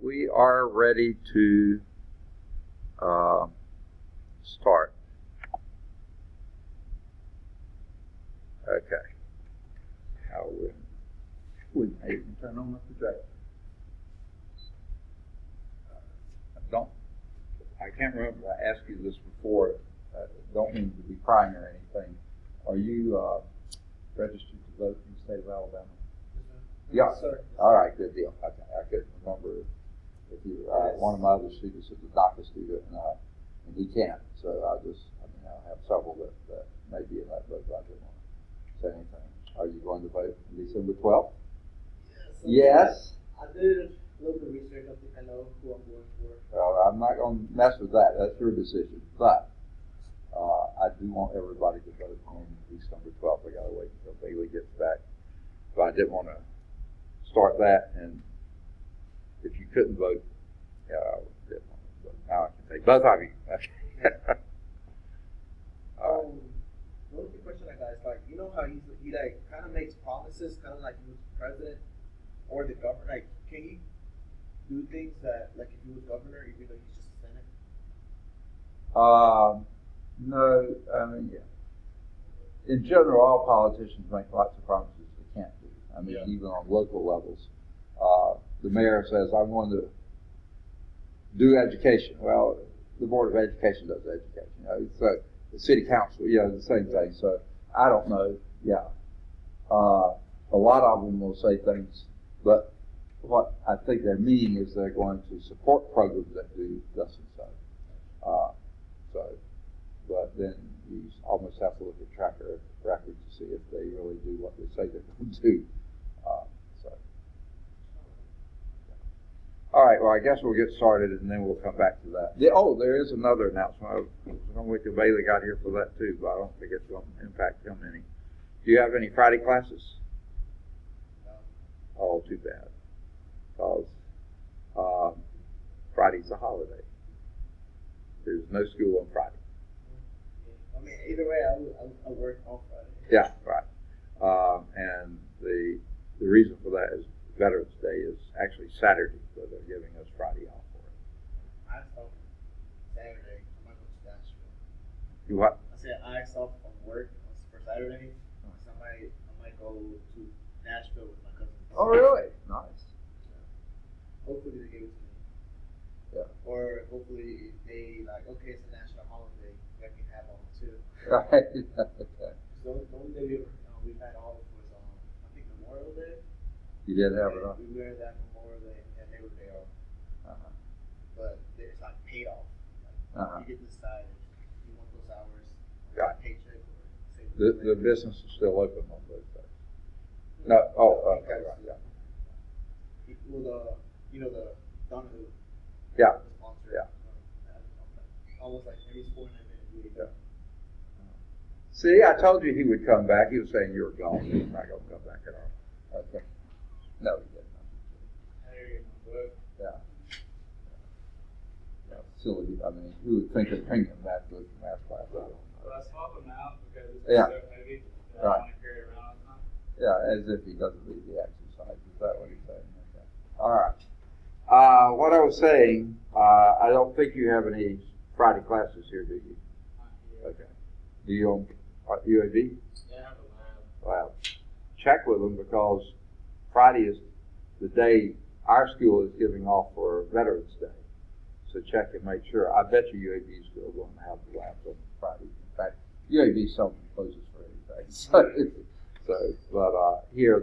we are ready to start. Okay. How we can turn on the projector. I can't remember. I asked you this before. Don't mean to be prying or anything. Are you registered to vote in the state of Alabama? Yes, Yeah. sir. All right. Good deal. Okay. I couldn't remember if you. One of my other students is a DACA student, and he can't. So I have several that may be in that vote. But I didn't want to say anything. Are you going to vote on December 12th? Yes. I did a little bit of research. I think I know who I'm going for. Well, I'm not going to mess with that. That's your decision. But I do want everybody to vote on December 12th. I got to wait until Bailey gets back. But I didn't want to start that. And if you couldn't vote, now I can take both of you. The only question I got is you know how he kind of makes promises, kind of like he was president or the governor. Like, can he do things that, like, if he was governor, even though he's just a Senate? No, in general, all politicians make lots of promises they can't do. Even on local levels. The mayor says, I'm going to do education. Well, the Board of Education does education. So the city council, the same thing. So I don't know. Yeah. A lot of them will say things, but what I think they're meaning is they're going to support programs that do thus and so. But then you almost have to look at track record to see if they really do what they say they're going to do. All right, well, I guess we'll get started and then we'll come back to that. There is another announcement. I was going to wait till Bailey got here for that too, but I don't think it's going to impact him any. Do you have any Friday classes? No. Oh, too bad. Because Friday's a holiday. There's no school on Friday. Either way, I work on Friday. Yeah, right. And the reason for that is Veterans Day is actually Saturday, so they're giving us Friday off for it. I asked off Saturday. I might go to Nashville. You what? I said I asked off from work for Saturday. So I might go to Nashville with my cousin. Oh, really? Nice. Yeah. Hopefully they give it to me. Yeah. Or hopefully they okay, it's a national holiday. I can have on too. Right. Okay. So the only day we've had off was I think Memorial Day. You did have it on? We wear that Memorial Day and Labor Day off. Uh-huh. But it's like paid off. You get to decide if you want those hours, Got it. paycheck, or save The business is still open on those days. No. Oh, okay. Right. Yeah. Well, the Donahue. Yeah. The sponsor. Yeah. Almost like every 4 minutes. Yeah. See, I told you he would come back. He was saying you were gone. He's not going to come back at all. Okay. No, he didn't. Yeah. Silly. Who would think of bringing him back to the math class? I don't know. Well, I swap him out because it's Yeah. so heavy that Right. I want to carry it around all the time. Yeah, as if he doesn't need the exercise. Is that what he's saying? Okay. All right. What I was saying, I don't think you have any Friday classes here, do you? Not here. Okay. Do you own UAB? Yeah, I have a lab. Well, check with them because Friday is the day our school is giving off for Veterans Day. So check and make sure. I bet you UAB is still going to have the labs on Friday. In fact, UAB seldom closes for anything. But here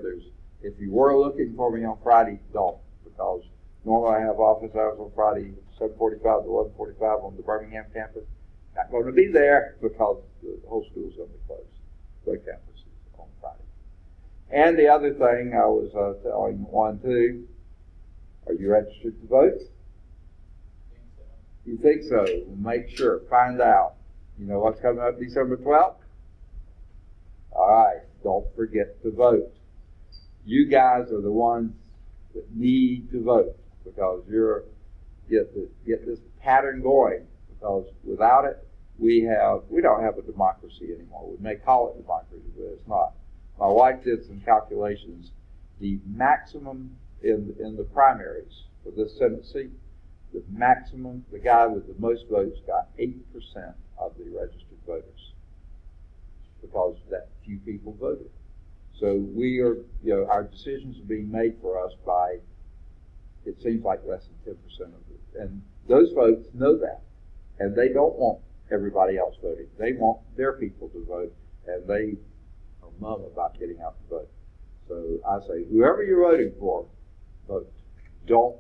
if you were looking for me on Friday, don't, because normally I have office hours on Friday, 7:45 to 11:45 on the Birmingham campus. Not going to be there because the whole school is going to be closed. The campus is on Friday. And the other thing I was telling one too, are you registered to vote? You think so? Make sure. Find out. You know what's coming up December 12th? All right. Don't forget to vote. You guys are the ones that need to vote because you're get this pattern going. Because without it, we don't have a democracy anymore. We may call it democracy, but it's not. My wife did some calculations. The maximum in the primaries for this Senate seat, the maximum, the guy with the most votes got 80% of the registered voters because that few people voted. So we are, our decisions are being made for us by, it seems like less than 10% of it. And those folks know that. And they don't want everybody else voting. They want their people to vote, and they are mum about getting out to vote. So I say, whoever you're voting for, vote. Don't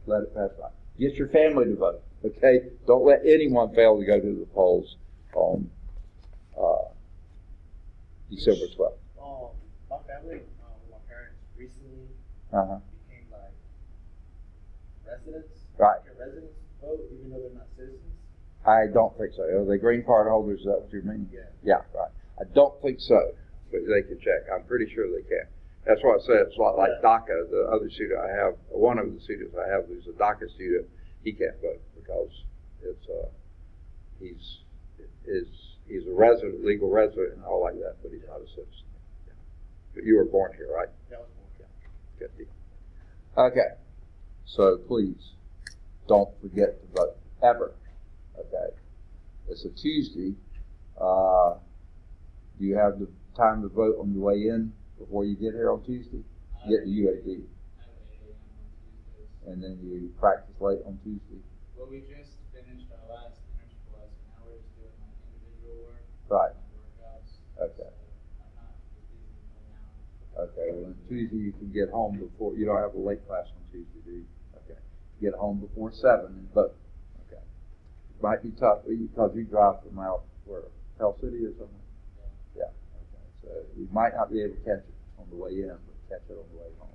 let it pass by. Get your family to vote, okay? Don't let anyone fail to go to the polls on December 12th. My family, my parents recently became like residents. Right. Can residents vote even though they're not citizens? I don't think so. Are they green card holders? Is that what you mean? Yeah. Yeah, right. I don't think so, but they can check. I'm pretty sure they can. That's why I said it's a lot like DACA. The other student I have, one of the students I have who's a DACA student, he can't vote because it's he's a resident, legal resident, and all like that, but he's not a citizen. Yeah. But you were born here, right? Yeah, I was born here. Yeah. Good deal. Okay. So please don't forget to vote ever. Okay. It's a Tuesday. Do you have the time to vote on your way in before you get here on Tuesday? Get the UAD. And then you practice late on Tuesday. Well, we just finished our last interval lesson. Now we're just doing like individual work. Right. Workouts. Okay. So I'm not as busy until now. Okay. Well, on Tuesday you can get home before, you don't have a late class on Tuesday, do you? Okay. Get home before 7 and vote. Okay. It might be tough because you drive from out where, Pell City or something? Yeah. Okay. So you might not be able to catch it on the way in, but catch it on the way home.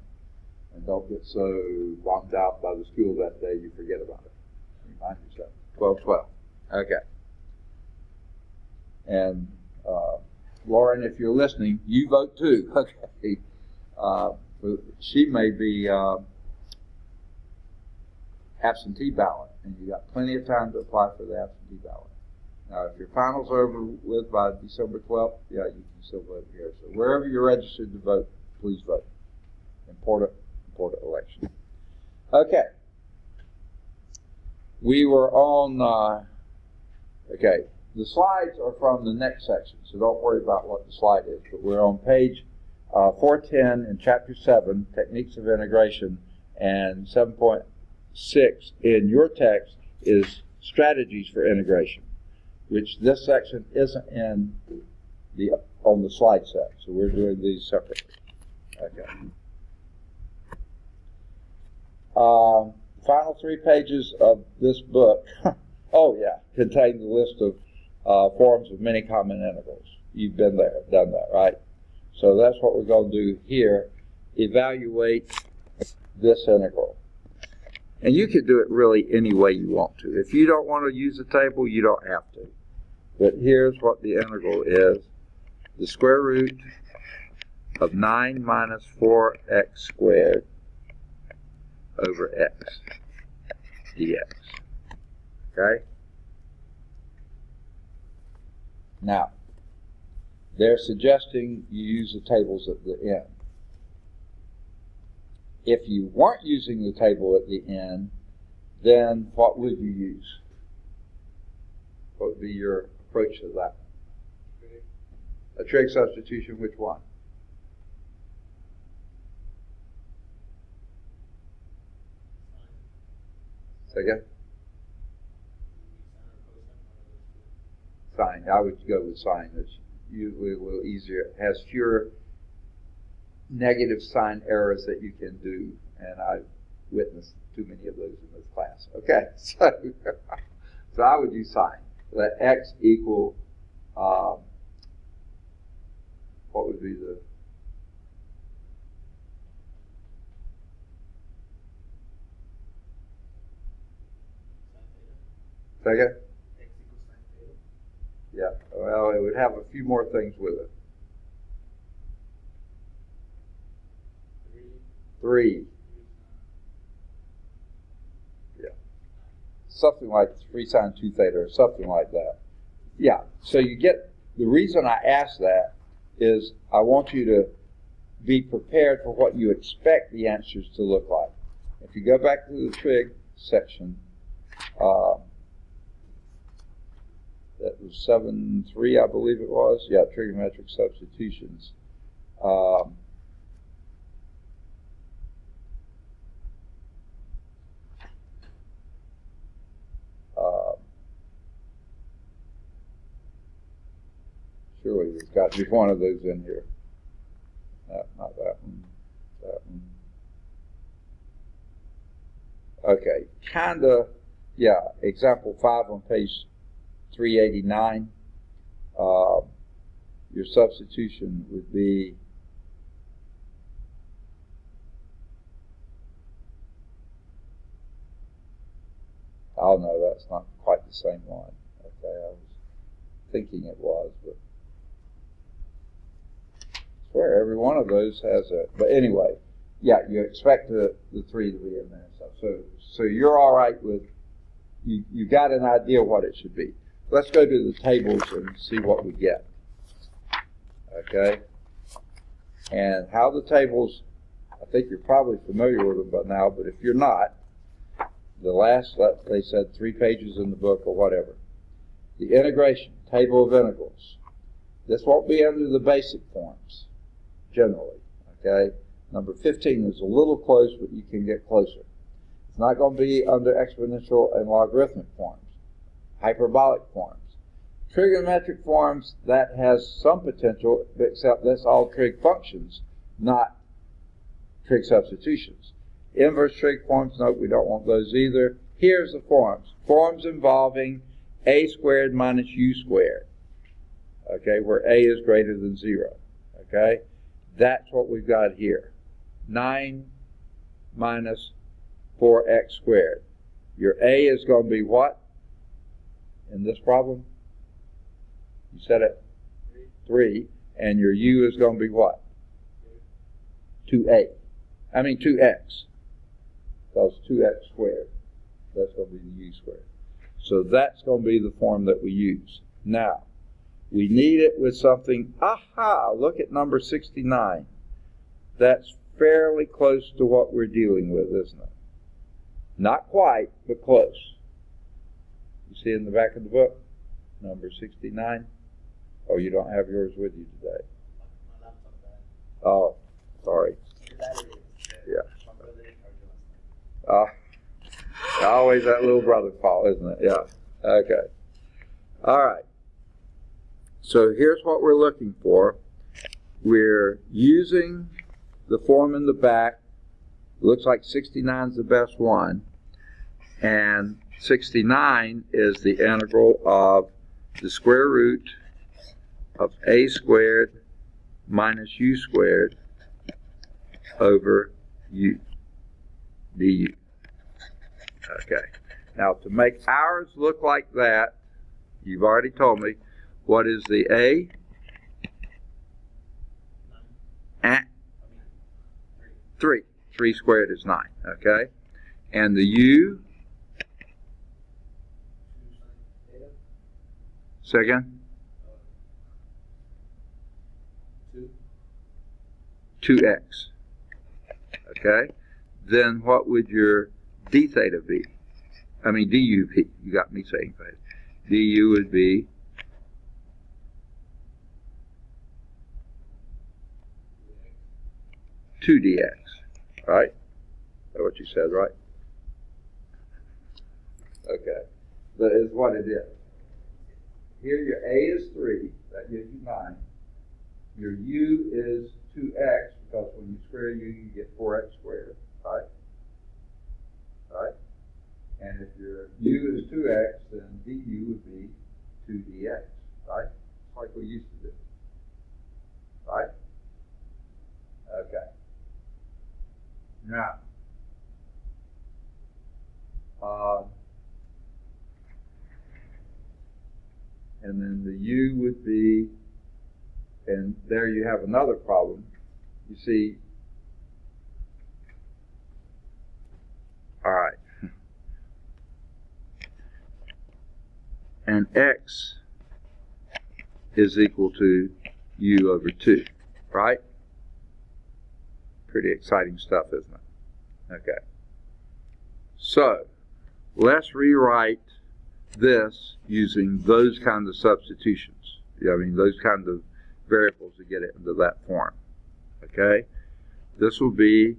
And don't get so bombed out by the school that day you forget about it. Remind yourself. 12:12. Okay. And Lauren, if you're listening, you vote too. Okay. She may be absentee ballot, and you got plenty of time to apply for the absentee ballot. Now, if your finals are over with by December 12th, yeah, you can still vote here. So wherever you're registered to vote, please vote. Important election. Okay. We were on, okay, the slides are from the next section, so don't worry about what the slide is, but we're on page 410 in chapter 7, Techniques of Integration, and 7.6 in your text is Strategies for Integration, which this section isn't on the slide set, so we're doing these separately. Okay. Final 3 pages of this book, contain the list of forms of many common integrals. You've been there, done that, right? So that's what we're going to do here. Evaluate this integral. And you can do it really any way you want to. If you don't want to use a table, you don't have to. But here's what the integral is. The square root of 9 minus 4x squared over x dx. Okay? Now, they're suggesting you use the tables at the end. If you weren't using the table at the end, then what would you use? What would be your approach to that? A trig substitution, which one? Say again? Sine. I would go with sine. It's usually a little easier. It has fewer negative sign errors that you can do, and I've witnessed too many of those in this class. Okay, so I would use sine. Let x equal, what would be the, second? X equals sine theta. Yeah, well, it would have a few more things with it. 3. Yeah. Something like 3 sine 2 theta or something like that. Yeah, so you get, the reason I ask that is I want you to be prepared for what you expect the answers to look like. If you go back to the trig section, that was 7.3, I believe it was. Yeah, trigonometric substitutions. Surely there's got to be one of those in here. No, not that one. That one. Okay, kinda, yeah, example 5 on page 389. Your substitution would be oh no, that's not quite the same one. Okay, I was thinking it was, but I swear every one of those has a, but anyway, yeah, you expect the 3 to be in there. So you're all right with, you got an idea what it should be. Let's go to the tables and see what we get. Okay? And how the tables, I think you're probably familiar with them by now, but if you're not, the last, they said 3 pages in the book or whatever. The integration, table of integrals. This won't be under the basic forms, generally. Okay? Number 15 is a little close, but you can get closer. It's not going to be under exponential and logarithmic forms, hyperbolic forms. Trigonometric forms, that has some potential, except that's all trig functions, not trig substitutions. Inverse trig forms, no, we don't want those either. Here's the forms. Forms involving a squared minus u squared. Okay, where a is greater than 0. Okay, that's what we've got here. 9 minus 4x squared. Your a is going to be what in this problem? You said it? 3. And your u is going to be what? 2x. Because 2x squared. That's going to be the u squared. So that's going to be the form that we use. Now, we need it with something, aha, look at number 69. That's fairly close to what we're dealing with, isn't it? Not quite, but close. You see in the back of the book, number 69? Oh, you don't have yours with you today. My laptop died. Oh, sorry. Yeah. Always that little brother fault, isn't it? Yeah. Okay. All right. So here's what we're looking for. We're using the form in the back. Looks like 69 is the best one. And 69 is the integral of the square root of a squared minus u squared over u du. Okay. Now to make ours look like that, you've already told me, what is the a? 3. 3 squared is 9. Okay. And the u? Second? 2x. Okay. Then what would your d theta be? I mean du be. You got me saying theta. Du would be 2dx. Right? That's what you said, right? Okay. That is what it is. Here your a is 3. That gives you 9. Your u is 2x, because when you square u, you get 4x squared. Right? Right? And if your u is 2x, then du would be 2dx. Right? Like we used to do. Right? Okay. Now, and then the u would be, and there you have another problem. You see, all right, and x is equal to u over 2, right? Pretty exciting stuff, isn't it? Okay. So, let's rewrite this using those kinds of substitutions. I mean, those kinds of variables to get it into that form. Okay? This will be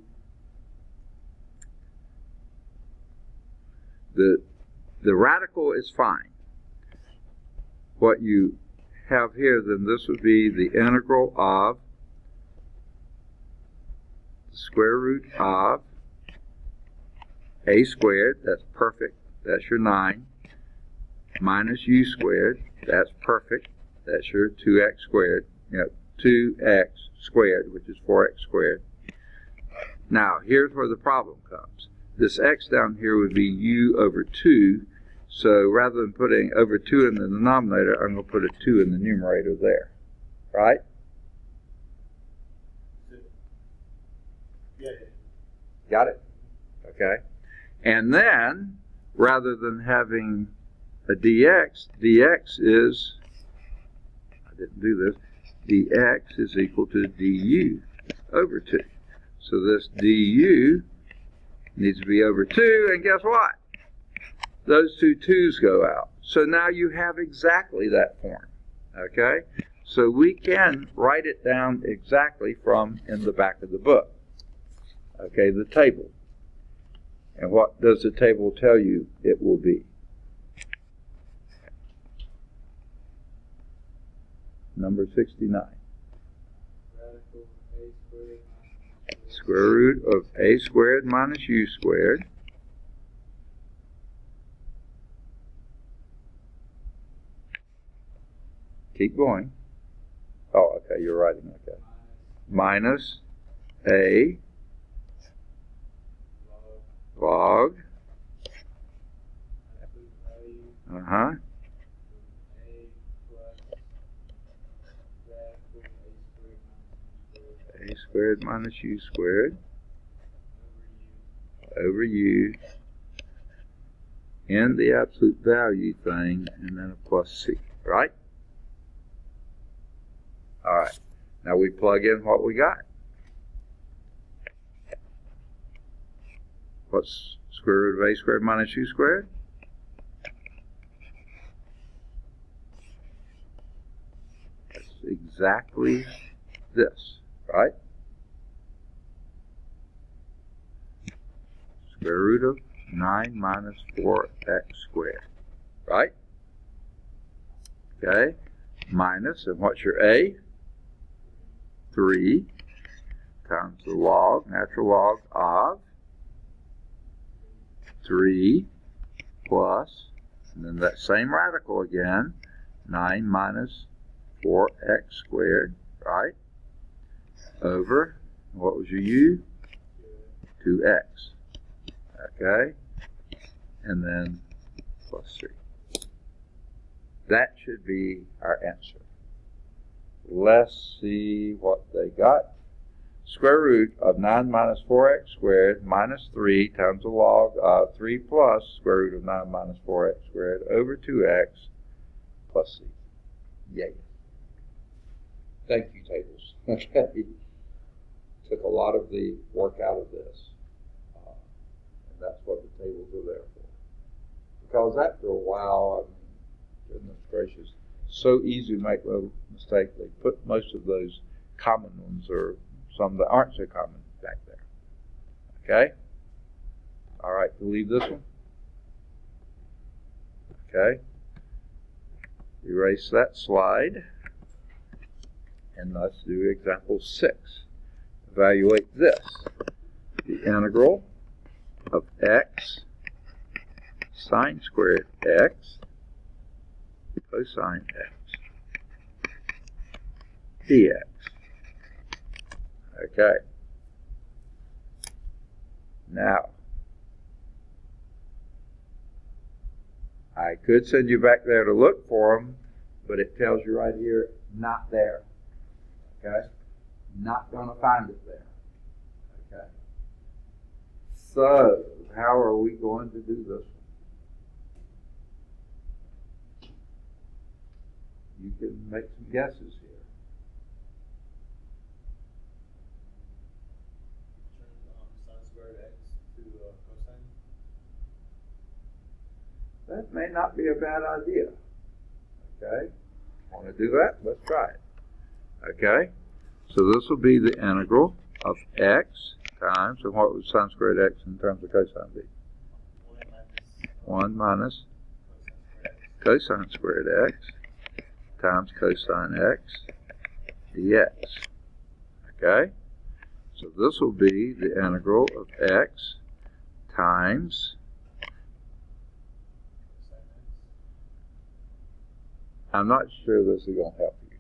the radical is fine. What you have here, then this would be the integral of the square root of a squared, that's perfect, that's your 9, minus u squared, that's perfect, that's your 2x squared, 2x squared, which is 4x squared. Now, here's where the problem comes. This x down here would be u over 2, so rather than putting over 2 in the denominator, I'm going to put a 2 in the numerator there, right? Yeah. Got it? Okay. And then, rather than having a dx, dx is, I didn't do this, dx is equal to du over 2. So this du needs to be over 2, and guess what? Those two 2's go out. So now you have exactly that form, okay? So we can write it down exactly from in the back of the book, okay, the table. And what does the table tell you it will be? Number 69. Radical a squared minus Square root of a squared minus u squared. Keep going. Oh, okay, you're writing, okay. Minus a log. absolute value Uh-huh. a plus radical A squared minus u squared over u over u in the absolute value thing, and then a plus c, right? All right. Now we plug in what we got. What's square root of a squared minus u squared? That's exactly this, right? Square root of 9 minus 4x squared, right? Okay, minus, and what's your a? 3 times the log, natural log of 3 plus, and then that same radical again, 9 minus 4x squared, right? Over, what was your u? 2x. Okay? And then plus 3. That should be our answer. Let's see what they got. Square root of 9 minus 4x squared minus 3 times the log of 3 plus square root of 9 minus 4x squared over 2x plus c. Yay. Thank you, tables. Okay. Took a lot of the work out of this. And that's what the tables are there for. Because after a while, I mean, goodness gracious, so easy to make little mistakes. They put most of those common ones or some that aren't so common back there. Okay? All right, to leave this one. Okay. Erase that slide. And let's do example 6. Evaluate this. The integral of x sine squared x cosine x dx. Okay. Now, I could send you back there to look for them, but it tells you right here, not there. Okay? Not going to find it there. Okay? So, how are we going to do this one? You can make some guesses here. Turn sine squared x to cosine. That may not be a bad idea. Okay? Want to do that? Let's try it. Okay? So this will be the integral of x times, and what would sine squared x in terms of cosine be? 1 minus cosine squared x times cosine x dx. Okay? So this will be the integral of x times, I'm not sure this is going to help you.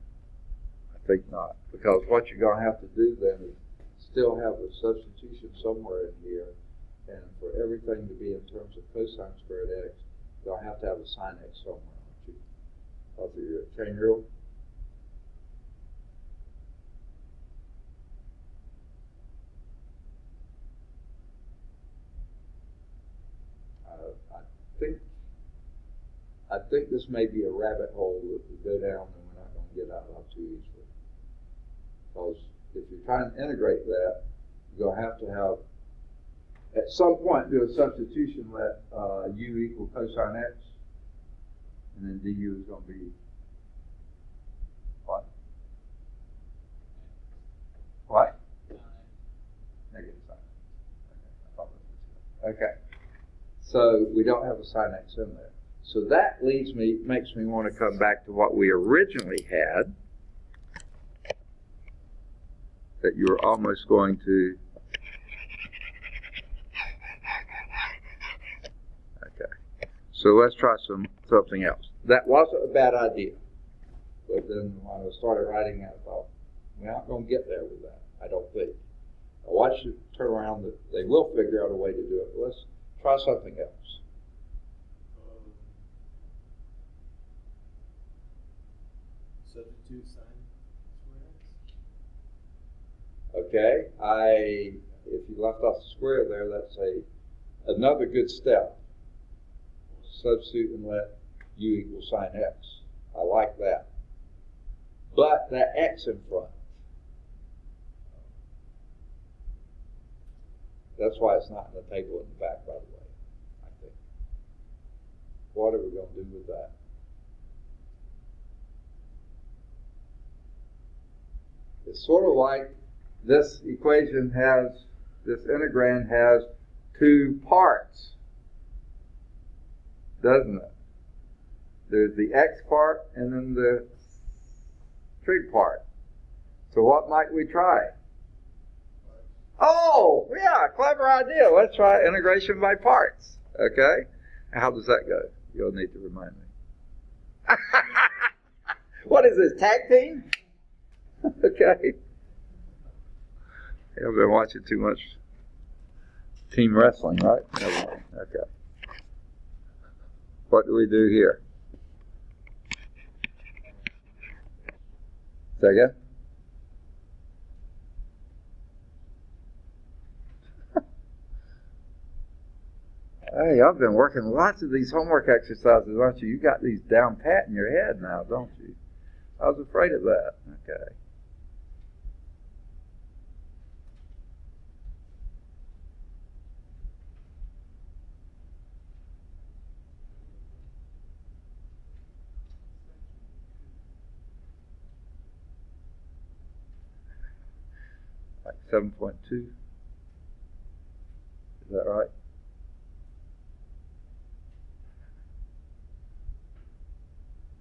I think not. Because what you're going to have to do then is still have a substitution somewhere in here. And for everything to be in terms of cosine squared x, you'll have to have a sine x somewhere, aren't you? Of your chain rule. I think this may be a rabbit hole that we go down and we're not going to get out of too easily. Because if you're trying to integrate that, you're going to have, at some point, do a substitution, let u equal cosine x, and then du is going to be what? What? Negative sine. Okay. So we don't have a sine x in there. So that makes me want to come back to what we originally had, that you're almost going to, okay. So let's try something else. That wasn't a bad idea, but then when I started writing it, I thought, we're not going to get there with that, I don't think. I watched it turn around, that they will figure out a way to do it, but let's try something else. Substitute sine squared x. Okay, if you left off the square there, that's another good step. Substitute and let u equal sine x. I like that. But that x in front. That's why it's not in the table in the back, by the way, I think. What are we going to do with that? It's sort of like this equation this integrand has two parts, doesn't it? There's the x part and then the trig part. So what might we try? Oh, yeah, clever idea. Let's try integration by parts. Okay? How does that go? You'll need to remind me. What is this, tag team? Okay. I've been watching too much team wrestling, right? Okay. What do we do here? Say again? Hey, I've been working lots of these homework exercises, aren't you? You got these down pat in your head now, don't you? I was afraid of that. Okay. Like 7.2. Is that right?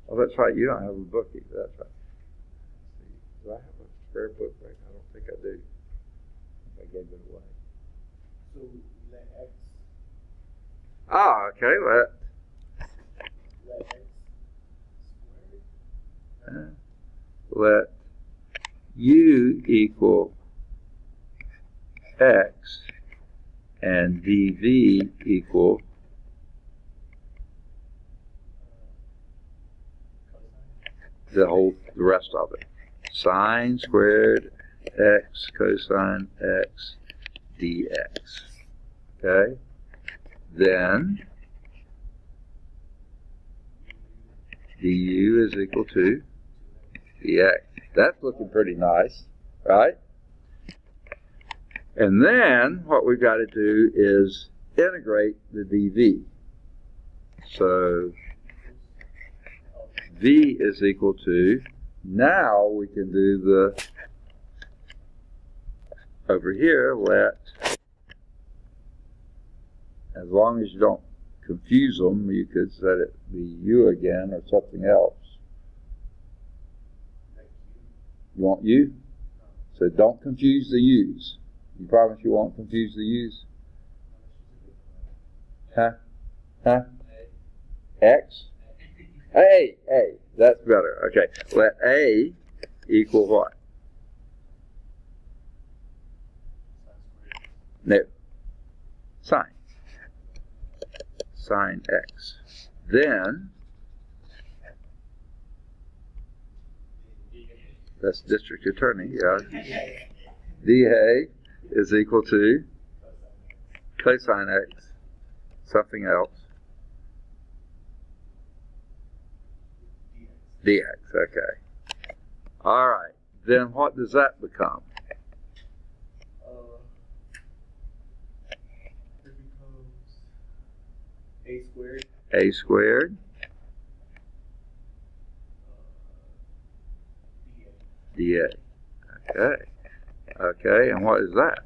Oh, that's right. You don't have a book either. That's right. Do I have a spare book back? I don't think I do. I gave it away. So let x. Ah, okay. Let x squared. Let u equal x and dv equal the rest of it. Sine squared x cosine x dx. Okay? Then du is equal to dx. That's looking pretty nice, right? And then what we've got to do is integrate the dv. So V is equal to, now we can do the, over here, let, as long as you don't confuse them, you could set it be U again or something else. You want U? So don't confuse the U's. You promise you won't confuse the U's? Huh? Huh? X? A. That's better. Okay. Let A equal what? No. Sine. Sine X. Then, that's district attorney, yeah. dA is equal to cosine X, something else. dx, okay. All right. Then what does that become? It becomes A squared. A squared. dA. Okay. Okay, and what is that?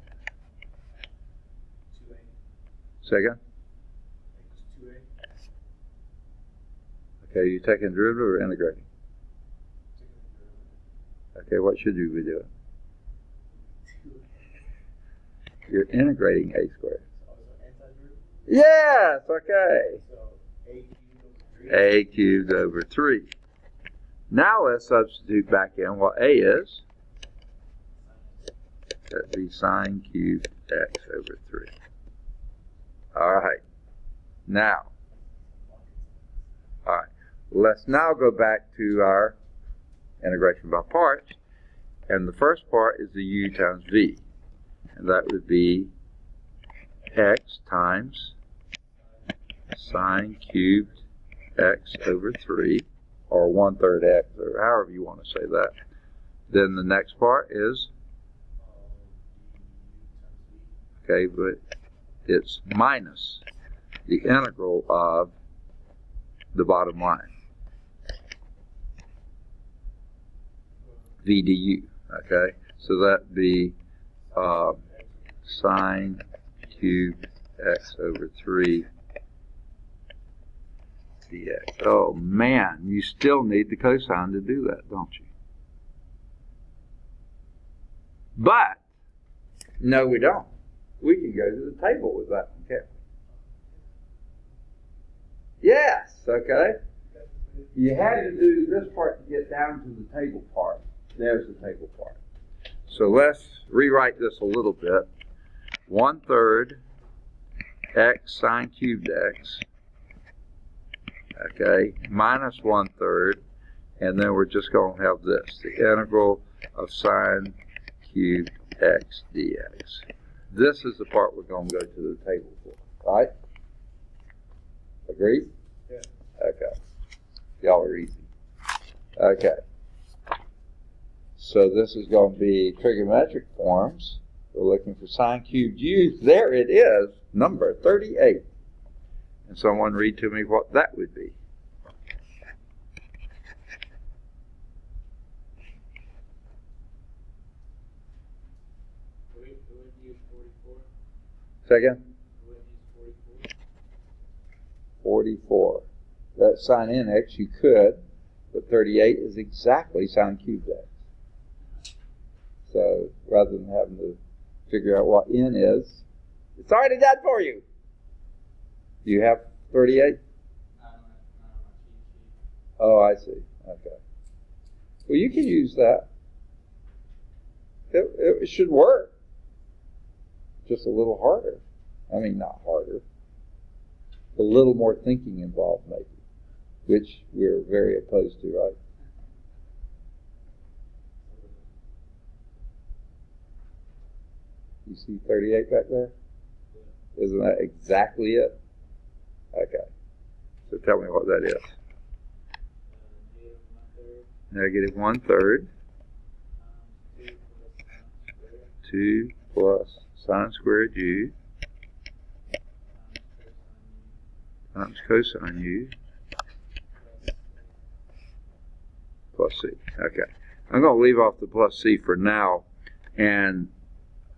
2A. Second? 2A. Okay, you taking derivative or integrating? Okay, what should you be doing? You're integrating A squared. Yes, okay. So A cubed over 3. A cubed over 3. Now let's substitute back in what A is. That'd be sine cubed X over 3. All right. Now, all right. Let's now go back to our integration by parts. And the first part is the U times V. And that would be X times sine cubed X over 3. Or 1/3 X, or however you want to say that. Then the next part is, okay, but it's minus the integral of the bottom line, V du, okay? So that'd be sine cubed X over 3 dx. Oh man, you still need the cosine to do that, don't you? But, no we don't. We can go to the table with that one, can't we? Yes, okay. You had to do this part to get down to the table part. There's the table part. So let's rewrite this a little bit. 1/3 X sine cubed X. Okay, minus 1/3, and then we're just going to have this, the integral of sine cubed X dx. This is the part we're going to go to the table for, right? Agreed? Yeah. Okay. Y'all are easy. Okay. So this is going to be trigonometric forms. We're looking for sine cubed U. There it is, number 38. And someone read to me what that would be. Second? 44. That's sine nx, you could, but 38 is exactly sine cubed x. So rather than having to figure out what n is, it's already done for you. Do you have 38? Oh, I see. Okay. Well, you can use that. It should work. Just a little harder. I mean, not harder. A little more thinking involved, maybe, which we're very opposed to, right? You see 38 back there? Isn't that exactly it? Okay. So tell me what that is. Negative 1/3. 2 plus sine squared u times cosine u plus c. Okay. I'm going to leave off the plus c for now. And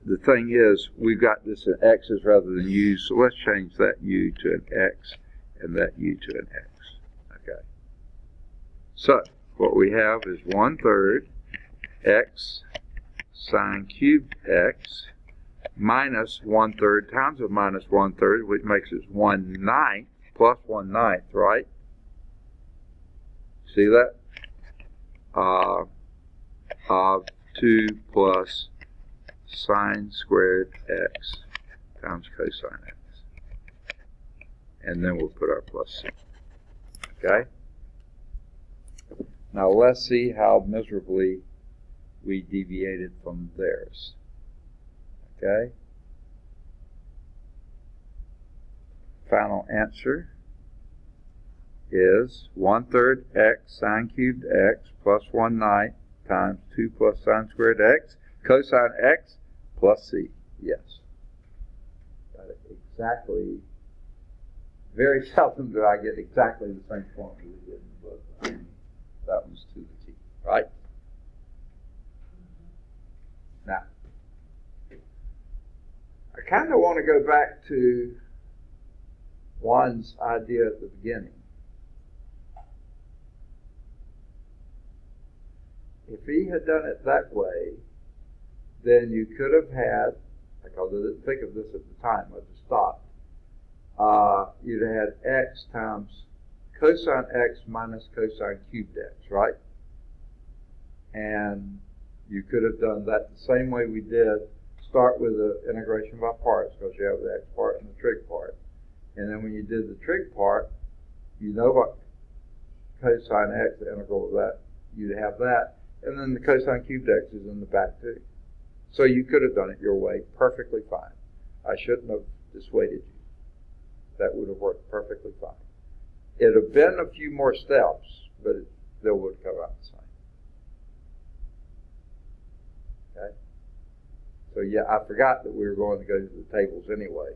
the thing is, we've got this in x's rather than u's, so let's change that u to an x and that u to an x. Okay. So, what we have is 1/3 x sine cubed x minus 1/3 times a minus 1/3, which makes it 1/9 plus 1/9, right? See that? Of 2 plus sine squared x times cosine x. And then we'll put our plus c. Okay? Now let's see how miserably we deviated from theirs. Okay? Final answer is 1/3 x sine cubed x plus 1/9 times 2 plus sine squared x cosine x plus c. Yes. Got it exactly. Very seldom do I get exactly the same formula we did in the book. I mean, that was to the T, right? Now, I kind of want to go back to Juan's idea at the beginning. If he had done it that way, then you could have had, because I didn't think of this at the time, I just stopped. You'd have had x times cosine x minus cosine cubed x, right? And you could have done that the same way we did. Start with the integration by parts, because you have the x part and the trig part. And then when you did the trig part, you know what cosine x, the integral of that, you'd have that. And then the cosine cubed x is in the back too. So you could have done it your way perfectly fine. I shouldn't have dissuaded you. That would have worked perfectly fine. It would have been a few more steps, but it still would have come out the same. Okay? So yeah, I forgot that we were going to go to the tables anyway.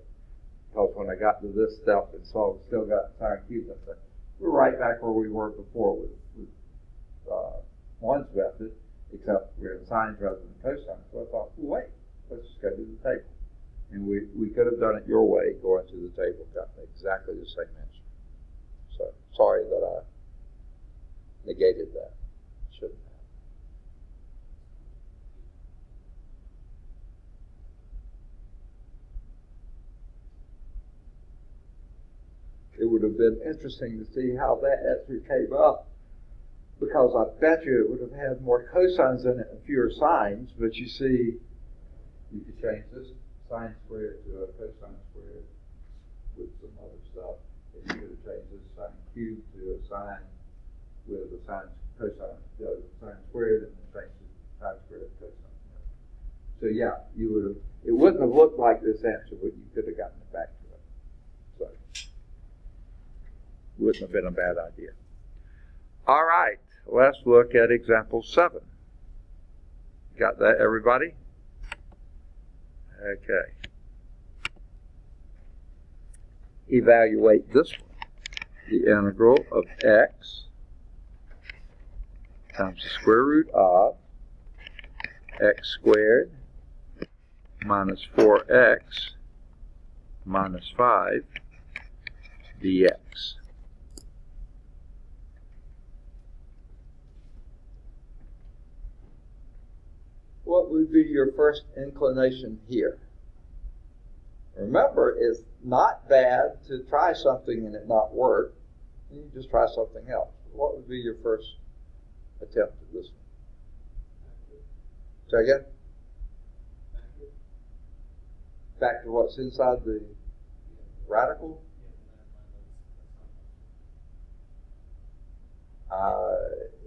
Because when I got to this step and saw we still got sine cubed, I said, we're right back where we were before with one's method, except we're in sines rather than cosines. So I thought, well, wait, let's just go to the table. And we could have done it your way, going to the table, got exactly the same answer. So sorry that I negated that. Shouldn't have. It would have been interesting to see how that answer came up, because I bet you it would have had more cosines in it and fewer sines, but you see, you could change this sine squared to a cosine squared with some other stuff. And you could have changed this sine cubed to a sine with a sine cosine, sine squared, and then changed the sine squared to cosine. So yeah, you would have. It wouldn't have looked like this answer, but you could have gotten it back to it. So wouldn't have been a bad idea. All right, let's look at example 7. Got that, everybody? Okay. Evaluate this one. The integral of x times the square root of x squared minus 4x minus 5 dx. What would be your first inclination here? Remember, it's not bad to try something and it not work. You just try something else. What would be your first attempt at this one? Say again? Back to what's inside the radical?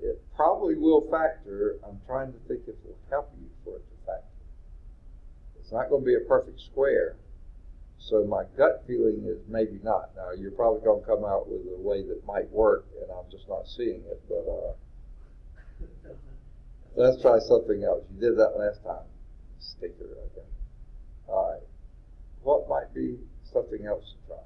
It probably will factor. I'm trying to think if it will help you for it to factor. It's not going to be a perfect square, so my gut feeling is maybe not. Now, you're probably going to come out with a way that might work, and I'm just not seeing it, but let's try something else. You did that last time. Sticker, okay. All right. What might be something else to try?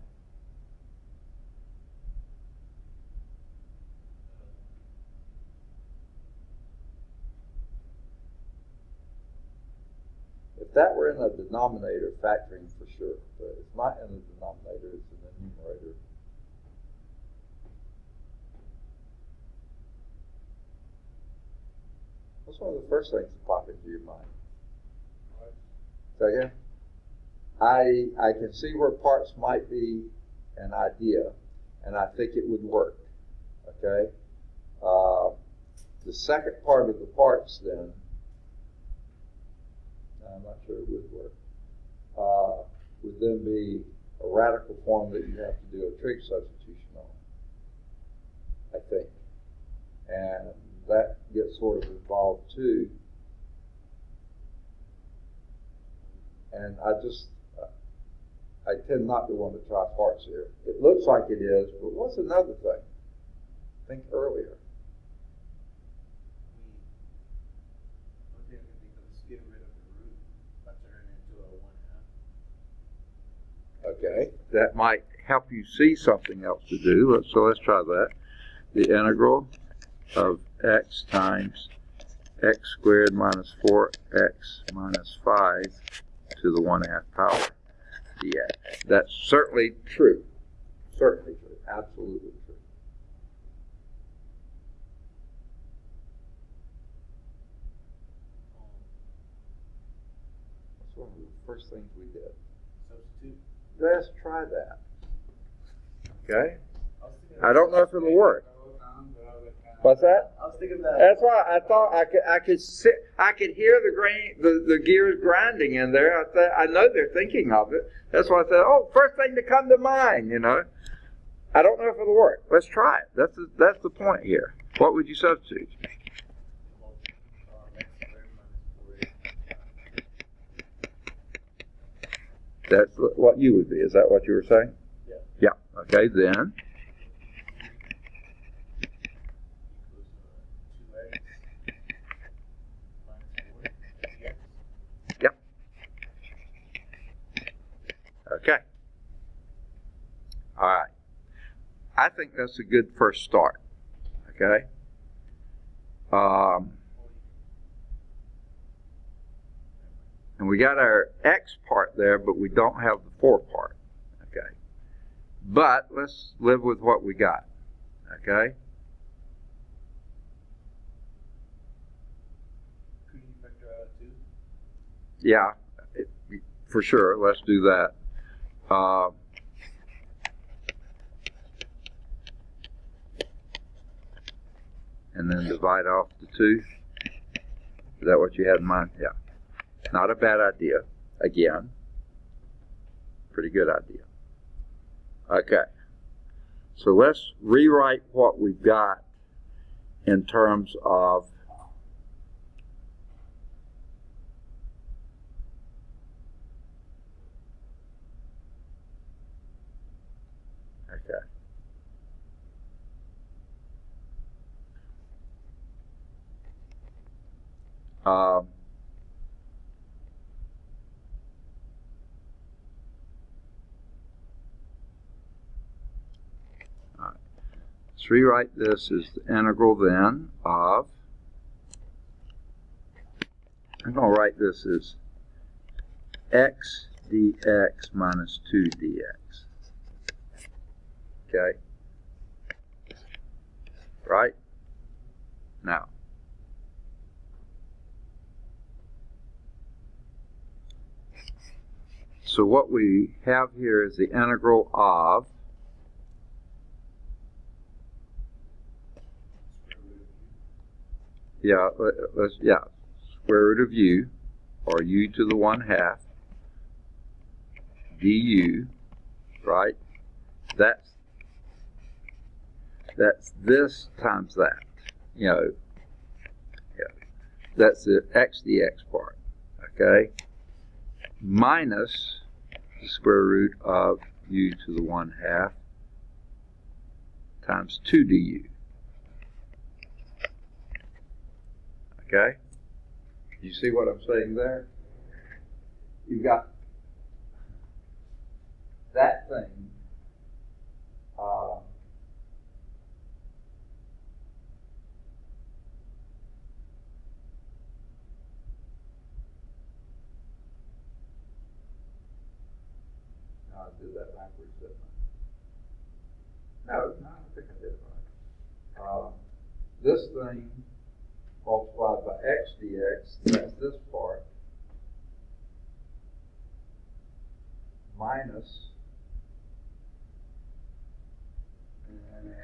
that were in the denominator, factoring for sure. But it's not in the denominator, it's in the numerator. What's one of the first things that pop into your mind? Say again? I can see where parts might be an idea, and I think it would work. Okay? The second part of the parts then, I'm not sure it would work, would then be a radical form that you have to do a trig substitution on, I think. And that gets sort of involved too. And I tend not to want to try parts here. It looks like it is, but what's another thing? Think earlier. One thing I can think of is getting rid of the root by turning it into a 1/2. Okay, that might help you see something else to do. So let's try that. The integral of x times x squared minus 4x minus 5 to the 1/2 power dx. That's certainly true. Certainly true. Absolutely true. That's one of the first things we did. Substitute. Let's try that. Okay? I don't know if it'll work. What's that? I was thinking that. That's why I thought I could hear the gears grinding in there. I know they're thinking of it. That's why I said, oh, first thing to come to mind, you know. I don't know if it'll work. Let's try it. That's the point here. What would you substitute? That's what you would be. Is that what you were saying? Yeah. Yeah. Okay, then. Yep. Okay. All right. I think that's a good first start. Okay. And we got our x part there, but we don't have the 4 part. Okay. But let's live with what we got. Okay. Could you factor out 2? Yeah, for sure. Let's do that. And then divide off the 2. Is that what you had in mind? Yeah. Not a bad idea. Again, pretty good idea. Okay. So let's rewrite what we've got in terms of let's rewrite this as the integral then of, I'm going to write this as x dx minus 2 dx. Okay? Right? Now, so what we have here is the integral of square root of u, or u to the 1/2 du, right? That's this times that, you know. Yeah, that's the x dx part, okay? Minus the square root of u to the 1/2 times 2 du. Okay? You see what I'm saying there? You've got that thing backwards, didn't I? No, I think I did it right. This thing multiplied by x dx, that's this part, minus, and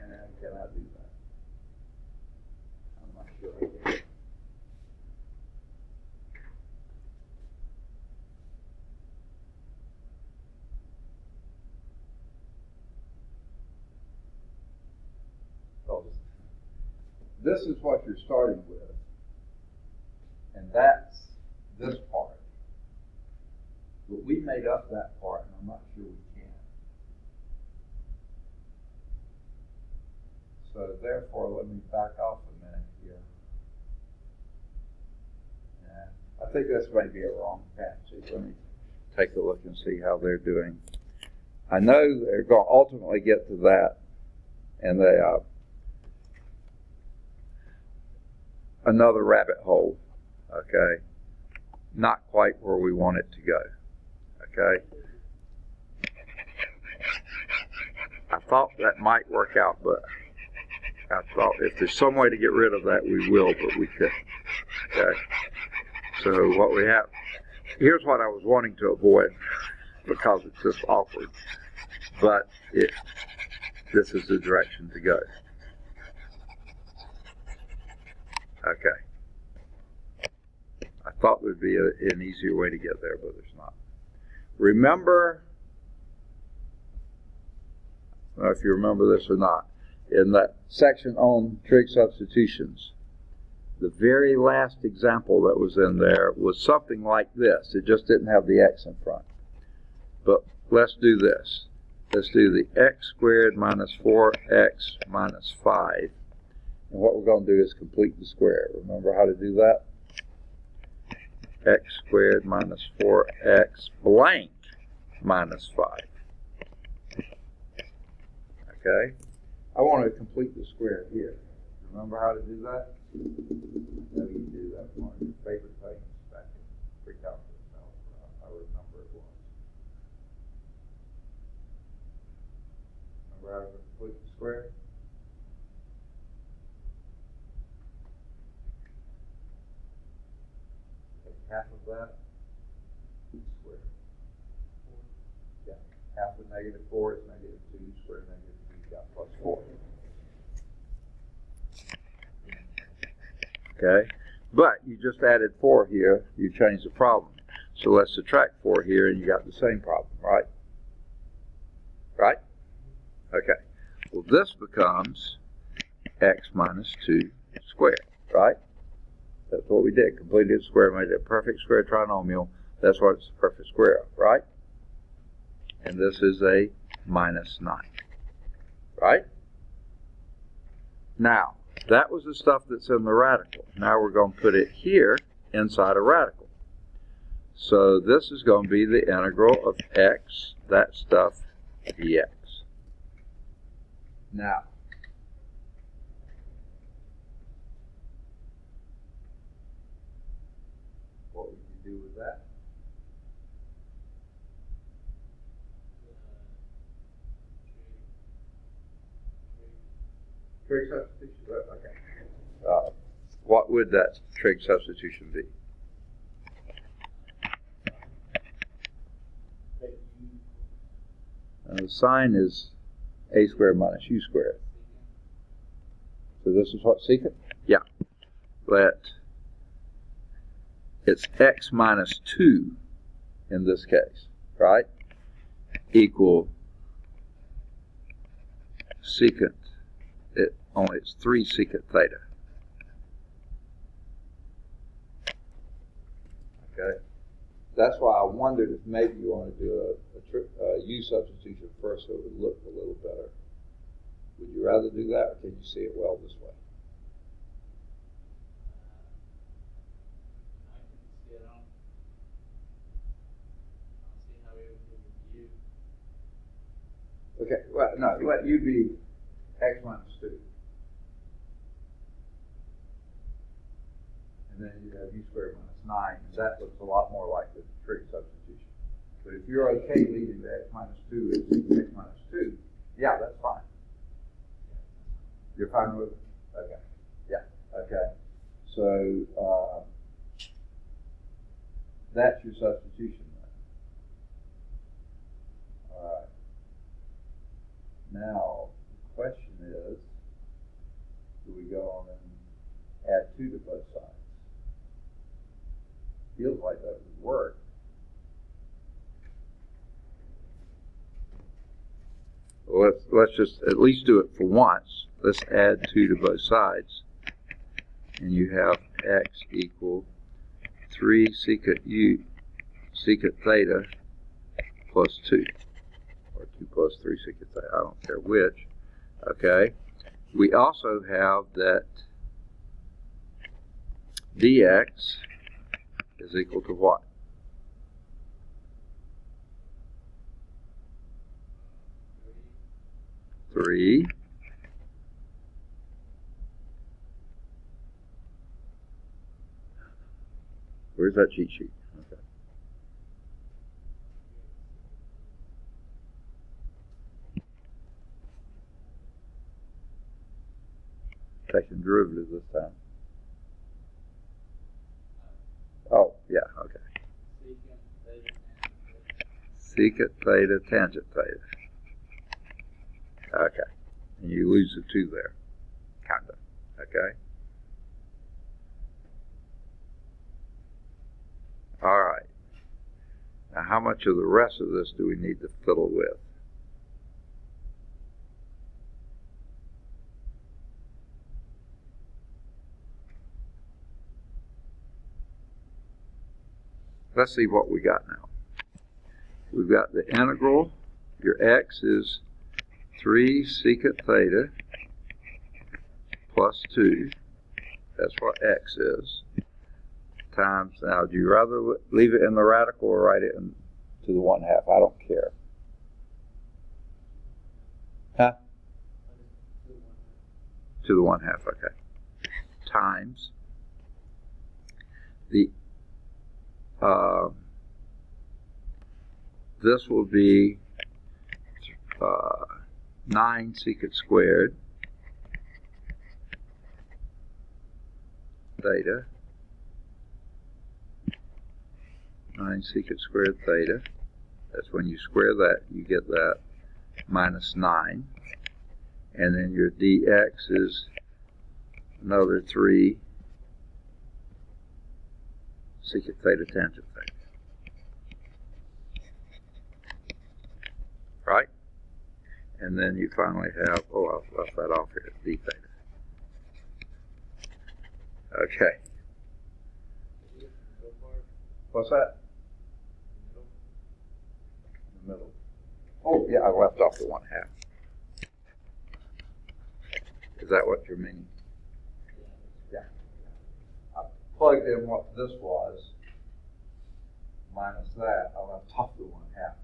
can I do that? I'm not sure I can. This is what you're starting with, and that's this part. But we made up that part, and I'm not sure we can. So therefore, let me back off a minute here. And I think this may be a wrong fancy. Let me take a look and see how they're doing. I know they're going to ultimately get to that, and they another rabbit hole, okay? Not quite where we want it to go, okay? I thought that might work out, but I thought if there's some way to get rid of that, we will, but we couldn't, okay? So what we have, here's what I was wanting to avoid, because it's just awkward, but this is the direction to go. Okay. I thought there'd be an easier way to get there, but there's not. Remember, I don't know if you remember this or not, in that section on trig substitutions, the very last example that was in there was something like this. It just didn't have the x in front. But let's do this. Let's do the x squared minus 4x minus 5. And what we're going to do is complete the square. Remember how to do that? X squared minus 4x blank minus 5. Okay? I want to complete the square here. Remember how to do that? No, you do that one of your favorite things back in pre-calculus. I remember it was. Remember how to complete the square? Half of that square. Yeah, half of negative 4 is negative 2, square negative 2, you got plus 4. Okay, but you just added 4 here, you changed the problem. So let's subtract 4 here, and you got the same problem, right? Right? Okay, well this becomes x minus 2 squared, right? That's what we did. Completed the square, made it a perfect square trinomial. That's what it's a perfect square of, right? And this is a minus 9. Right? Now, that was the stuff that's in the radical. Now we're going to put it here inside a radical. So this is going to be the integral of x, that stuff, dx. Now, what would you do with that? Trig substitution, okay. What would that trig substitution be? The sign is a squared minus u squared. So this is what secant? Yeah. It's x minus 2 in this case, right? Equal secant. It's 3 secant theta. Okay? That's why I wondered if maybe you want to do a u substitution first so it would look a little better. Would you rather do that, or can you see it well this way? I can see it. I don't see how we would do u. Okay, well, no, let u be x minus 2. And then you have u squared minus 9, and that looks a lot more like the trig substitution. But if you're okay leaving the x minus 2 as x minus 2, yeah, that's fine. You're fine with it? Okay. Yeah, okay. So that's your substitution then. All right. Now, the question is, do we go on and add 2 to both sides? Feels like that would work. Well, let's just at least do it for once. Let's add 2 to both sides. And you have x equal 3 secant theta plus 2. Or 2 plus 3 secant theta, I don't care which. Okay. We also have that dx is equal to what? 3. Where's that cheat sheet? Okay. Taking derivative this time. Oh, yeah, okay. Secant theta, tangent theta. Okay. And you lose the 2 there. Kinda. Okay. All right. Now, how much of the rest of this do we need to fiddle with? Let's see what we got now. We've got the integral. Your x is 3 secant theta plus 2. That's what x is. Times, now, do you rather leave it in the radical or write it in, to the 1/2? I don't care. Huh? To the 1/2, okay. Times the, this will be 9 secant squared theta. 9 secant squared theta. That's when you square that, you get that minus 9. And then your dx is another 3 secant theta tangent theta. Right? And then you finally have, oh, I've left that off here, d theta. Okay. What's that? The middle. Oh, yeah, I left off the 1/2. Is that what you're meaning? Yeah. I plugged in what this was, minus that, I left off the 1/2.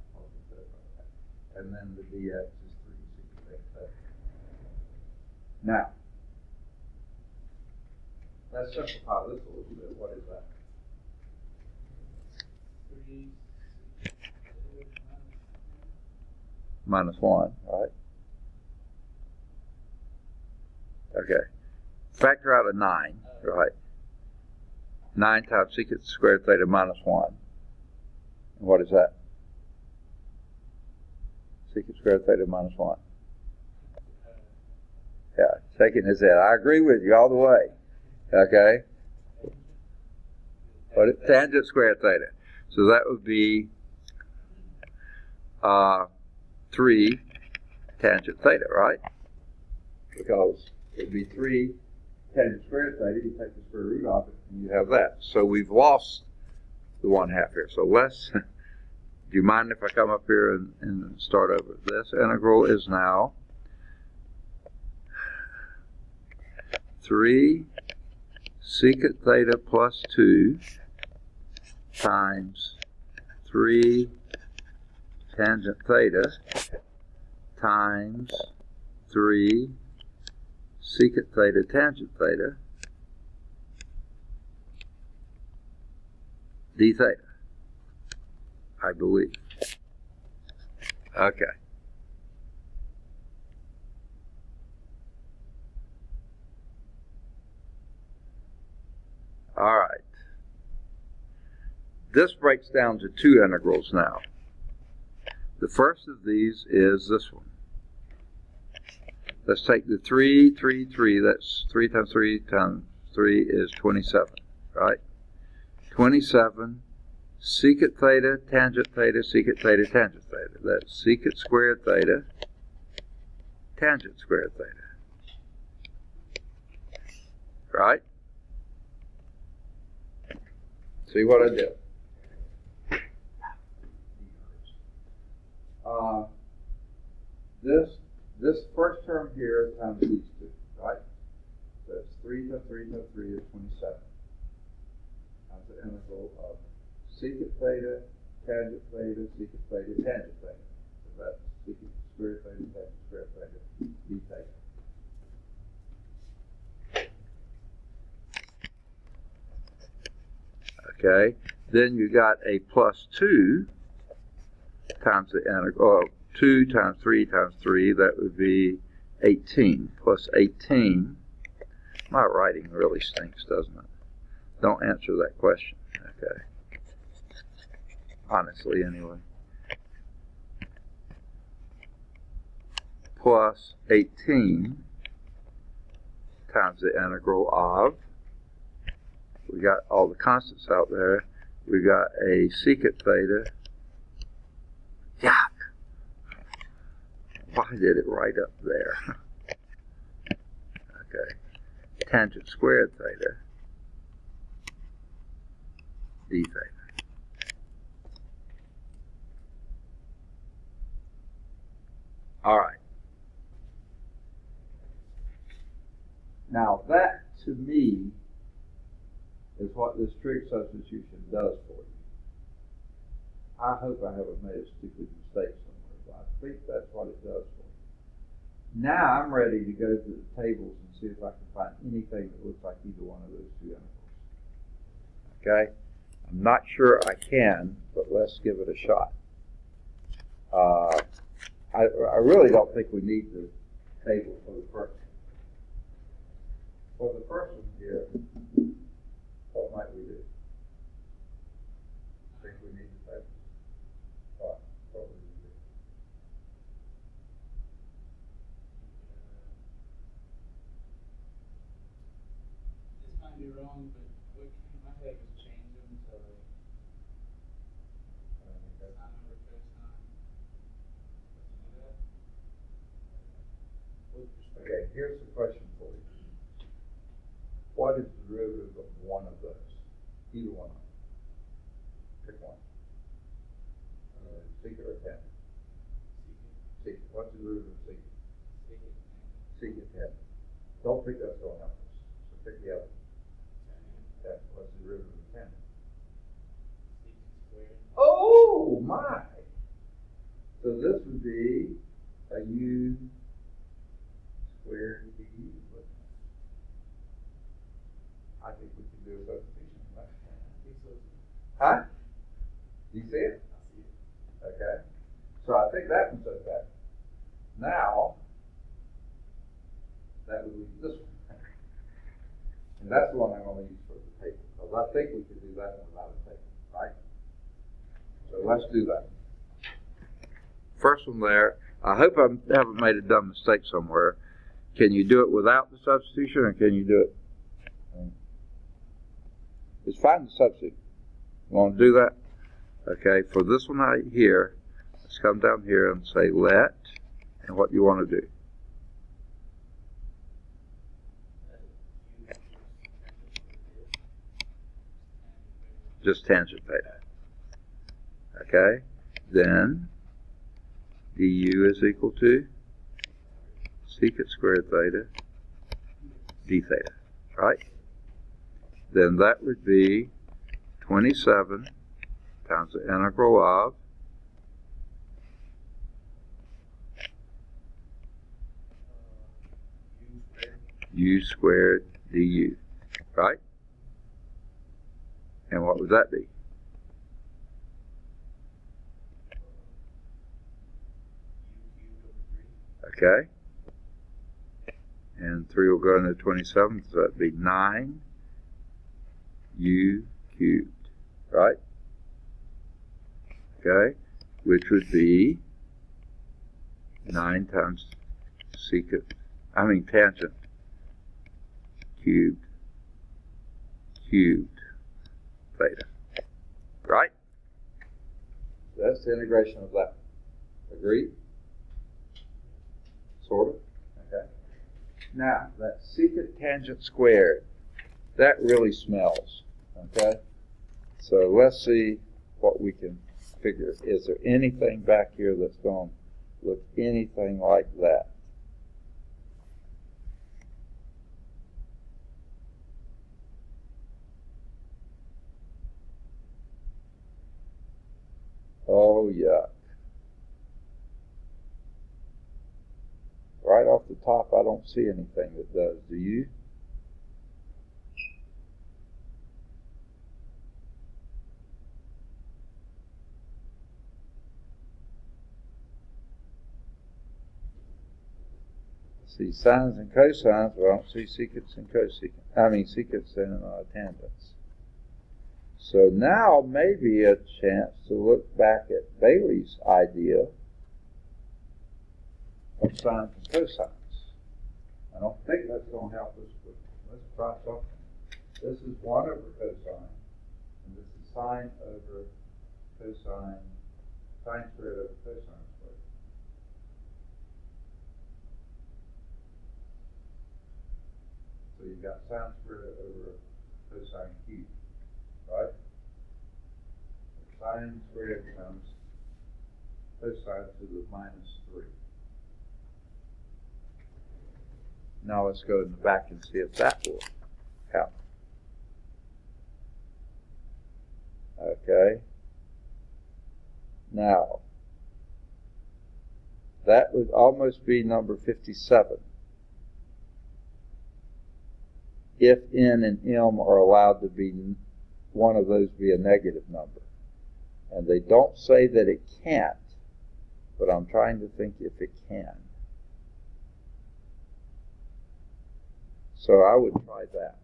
And then the dx is 3 secant theta. Now, let's simplify this a little bit. What is that? 3 minus 1, right? Okay. Factor out a 9, right? 9 times secant squared theta minus 1. And what is that? Secant squared theta minus 1. Yeah, shaking his head. I agree with you all the way. Okay? What is tangent squared theta? So that would be 3 tangent theta, right? Because it would be 3 tangent squared theta. You take the square root of it, and you have that. So we've lost the 1/2 here. So let's, do you mind if I come up here and start over? This integral is now 3 secant theta plus 2 times 3 tangent theta times 3 secant theta tangent theta d theta, I believe. Okay. All right. This breaks down to two integrals now. The first of these is this one. Let's take the 3, 3, 3. That's 3 times 3 times 3 is 27, right? 27 secant theta, tangent theta, secant theta, tangent theta. That's secant squared theta, tangent squared theta. Right? See what I did? This first term here times these two, right? So that's 3 times 3 times 3 is 27. That's the integral of secant theta, tangent theta, secant theta, tangent theta. So that's secant squared theta, tangent squared theta, d theta. Okay, then you got a plus 2 times the integral, 2 times 3 times 3, that would be 18, plus 18. My writing really stinks, doesn't it? Don't answer that question, okay? Honestly, anyway. Plus 18 times the integral of, we got all the constants out there, we got a secant theta. Yuck! Why did it right up there? Okay. Tangent squared theta, d theta. All right. Now that, to me, is what this trig substitution does for you. I hope I haven't made a stupid mistake somewhere, but I think that's what it does for you. Now I'm ready to go through the tables and see if I can find anything that looks like either one of those two integrals. Okay? I'm not sure I can, but let's give it a shot. I really don't think we need the table for the first one. For the first one here, what might we do? I think we need the table. What would we do? This might be wrong, but what my head was change them to like sign over cosine. Let's do that. Okay, here's the question for you. What is the derivative of one of those? Either one of them. Pick one. Secant or tangent? Secant. What's the derivative of secant? Secant tangent. Don't think that's going to help us. So pick the other. What's the derivative of tangent? Oh my! So this would be a u squared du. I think we can do a substitution, right? Huh? Do you see it? I see it. Okay. So I think that one's okay. Now, that would leave this one. And that's the one I'm going to use for the table. Because I think we can do that one without a table, right? So let's do that. First one there. I hope I haven't made a dumb mistake somewhere. Can you do it without the substitution, or can you do it? Just find the substitute. You want to do that? Okay, for this one right here, let's come down here and say let, and what you want to do. Just tangent theta. Okay, then du is equal to secant squared theta d theta, right? Then that would be 27 times the integral of u squared du, right? And what would that be? Okay? And 3 will go into 27, so that'd be 9 u cubed, right? Okay? Which would be 9 times tangent cubed theta. Right? That's the integration of that. Agreed? Sort of? Okay. Now, that secant tangent squared, that really smells. Okay? So let's see what we can figure. Is there anything back here that's going to look anything like that? Oh, yuck. Right off the top, I don't see anything that does. Do you? See sines and cosines, but I don't see secants and secants and tangents. So now maybe a chance to look back at Bailey's idea of sines and cosines. I don't think that's going to help us, but let's try something. This is 1 over cosine, and this is sine over cosine, sine squared over cosine squared. So you've got sine squared over cosine cubed, right? Sine squared becomes cosine to the minus 3. Now let's go in the back and see if that will help. Okay. Now, that would almost be number 57. If n and m are allowed to be, one of those be a negative number. And they don't say that it can't, but I'm trying to think if it can. So I would try that.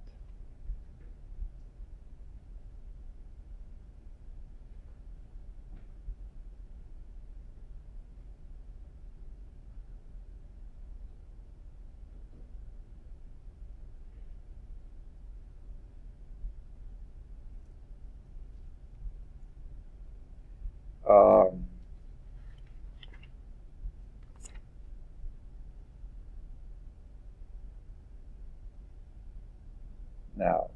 Now,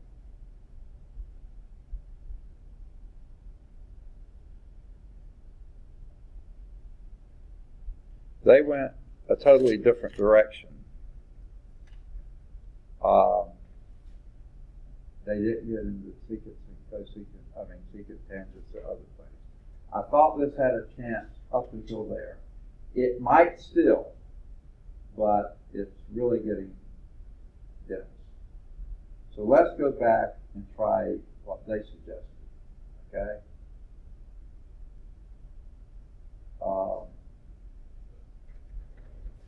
they went a totally different direction. They didn't get into secants and cosecant, secant tangents or other things. I thought this had a chance up until there. It might still, but it's really getting dense. So let's go back and try what they suggested, okay?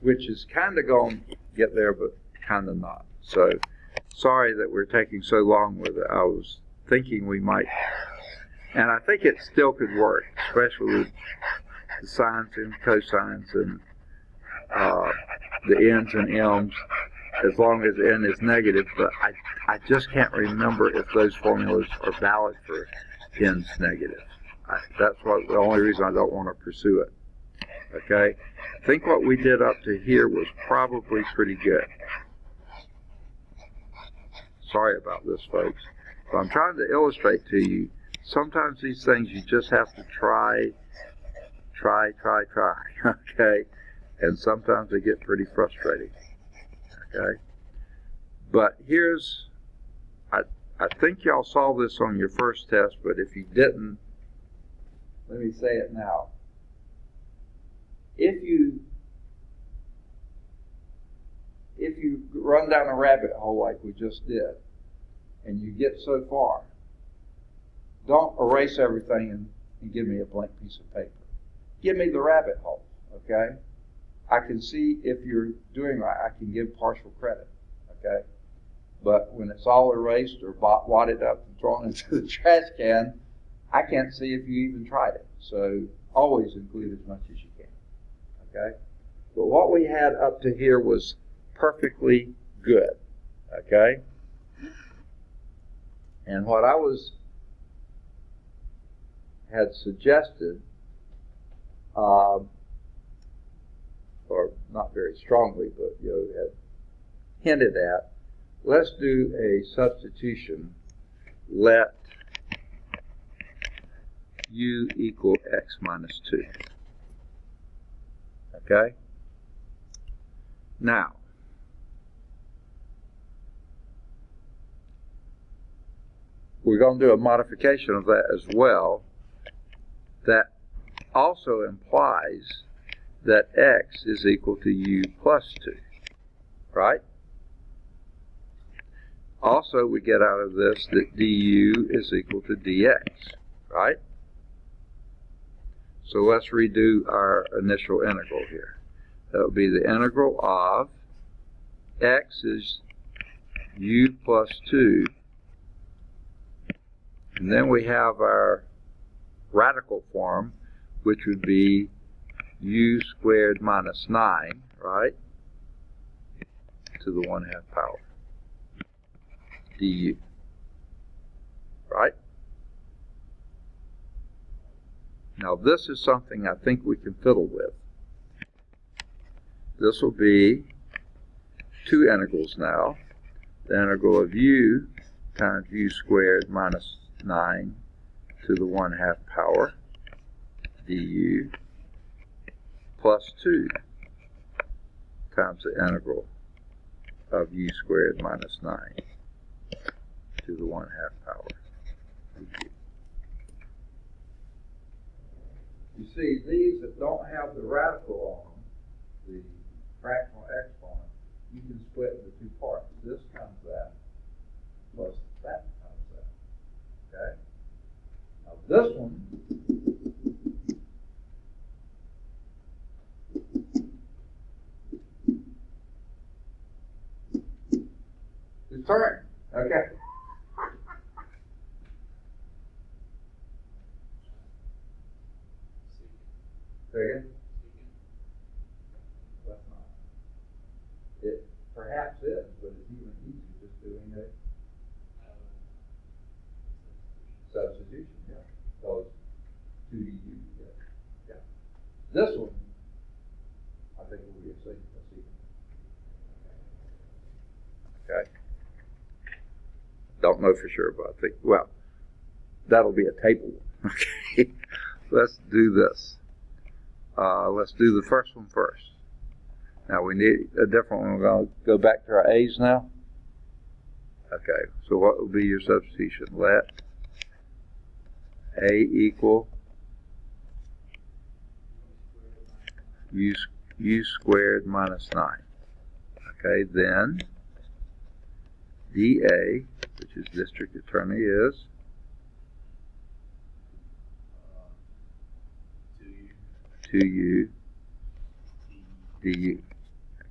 Which is kind of going to get there, but kind of not. So sorry that we're taking so long with it. I was thinking we might, and I think it still could work, especially with the sines and cosines and the n's and m's, as long as n is negative, but I just can't remember if those formulas are valid for n's negative. That's the only reason I don't want to pursue it. Okay? I think what we did up to here was probably pretty good. Sorry about this, folks. But I'm trying to illustrate to you, sometimes these things you just have to try, okay? And sometimes they get pretty frustrating, okay? But here's, I think y'all saw this on your first test, but if you didn't, let me say it now. If you run down a rabbit hole like we just did, and you get so far, don't erase everything and give me a blank piece of paper. Give me the rabbit hole, okay? I can see if you're doing right, I can give partial credit, okay? But when it's all erased or wadded up and thrown into the trash can, I can't see if you even tried it. So always include as much as you can, okay? But what we had up to here was perfectly good, okay? And what I had suggested, or not very strongly, but had hinted at, let's do a substitution. Let u equal x minus 2. Okay? Now, we're going to do a modification of that as well. That also implies that x is equal to u plus 2. Right? Also, we get out of this that du is equal to dx. Right? So let's redo our initial integral here. That would be the integral of x is u plus 2. And then we have our radical form, which would be u squared minus 9, right, to the 1/2 power du, right? Now this is something I think we can fiddle with. This will be two integrals now. The integral of u times u squared minus 9 to the 1/2 power du plus 2 times the integral of u squared minus 9 to the 1/2 power du. You see, these that don't have the radical on them, the fractional exponent, you can split into two parts. This times that plus that times that. Okay? Now this one is turned. Okay? Say again? That's not. It perhaps is, but it's even easier just doing a substitution. Yeah. Those 2 du together. Yeah. This one, I think will be a secant. Okay. Don't know for sure, but I think, well, that'll be a table one. Okay. Let's do this. Let's do the first one first. Now we need a different one. We're going to go back to our a's now. Okay, so what will be your substitution? Let a equal u squared minus 9. Okay, then dA, which is district attorney, is 2u du.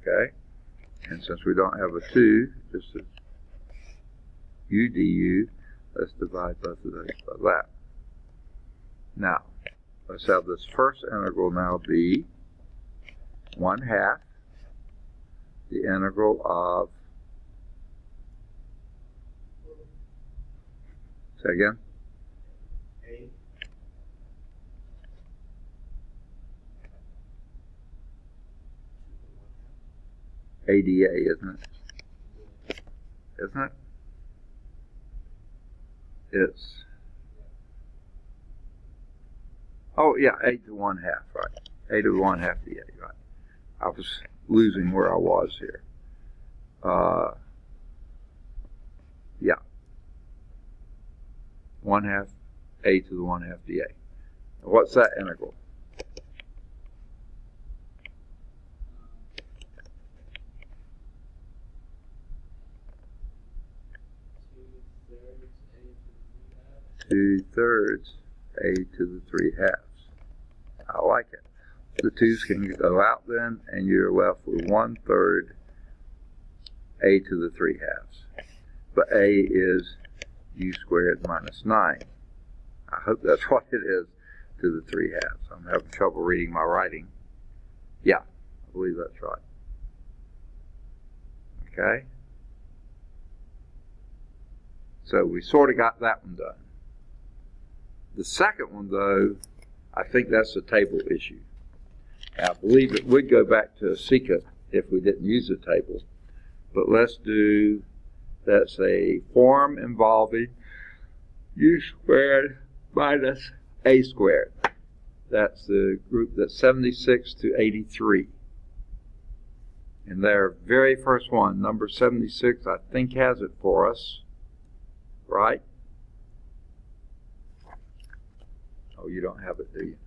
Okay? And since we don't have a 2, just a u du, let's divide both of those by that. Now, let's have this first integral now be 1/2 the integral of, say again? ADA, isn't it? Isn't it? It's, oh yeah, a to 1/2, right. A to 1/2 dA, right. I was losing where I was here. Yeah. 1/2 a to the 1/2 dA. What's that integral? Two thirds a to the 3/2. I like it. the 2's can go out then, and you're left with 1/3 a to the 3/2. But a is u squared minus 9. I hope that's what it is, to the 3/2. I'm having trouble reading my writing. Yeah, I believe that's right. Okay? So we sort of got that one done. The second one, though, I think that's a table issue. I believe it would go back to a secant if we didn't use a table. But let's do, that's a form involving u squared minus a squared. That's the group that's 76 to 83. And their very first one, number 76, I think has it for us, right? Oh, you don't have it, do you?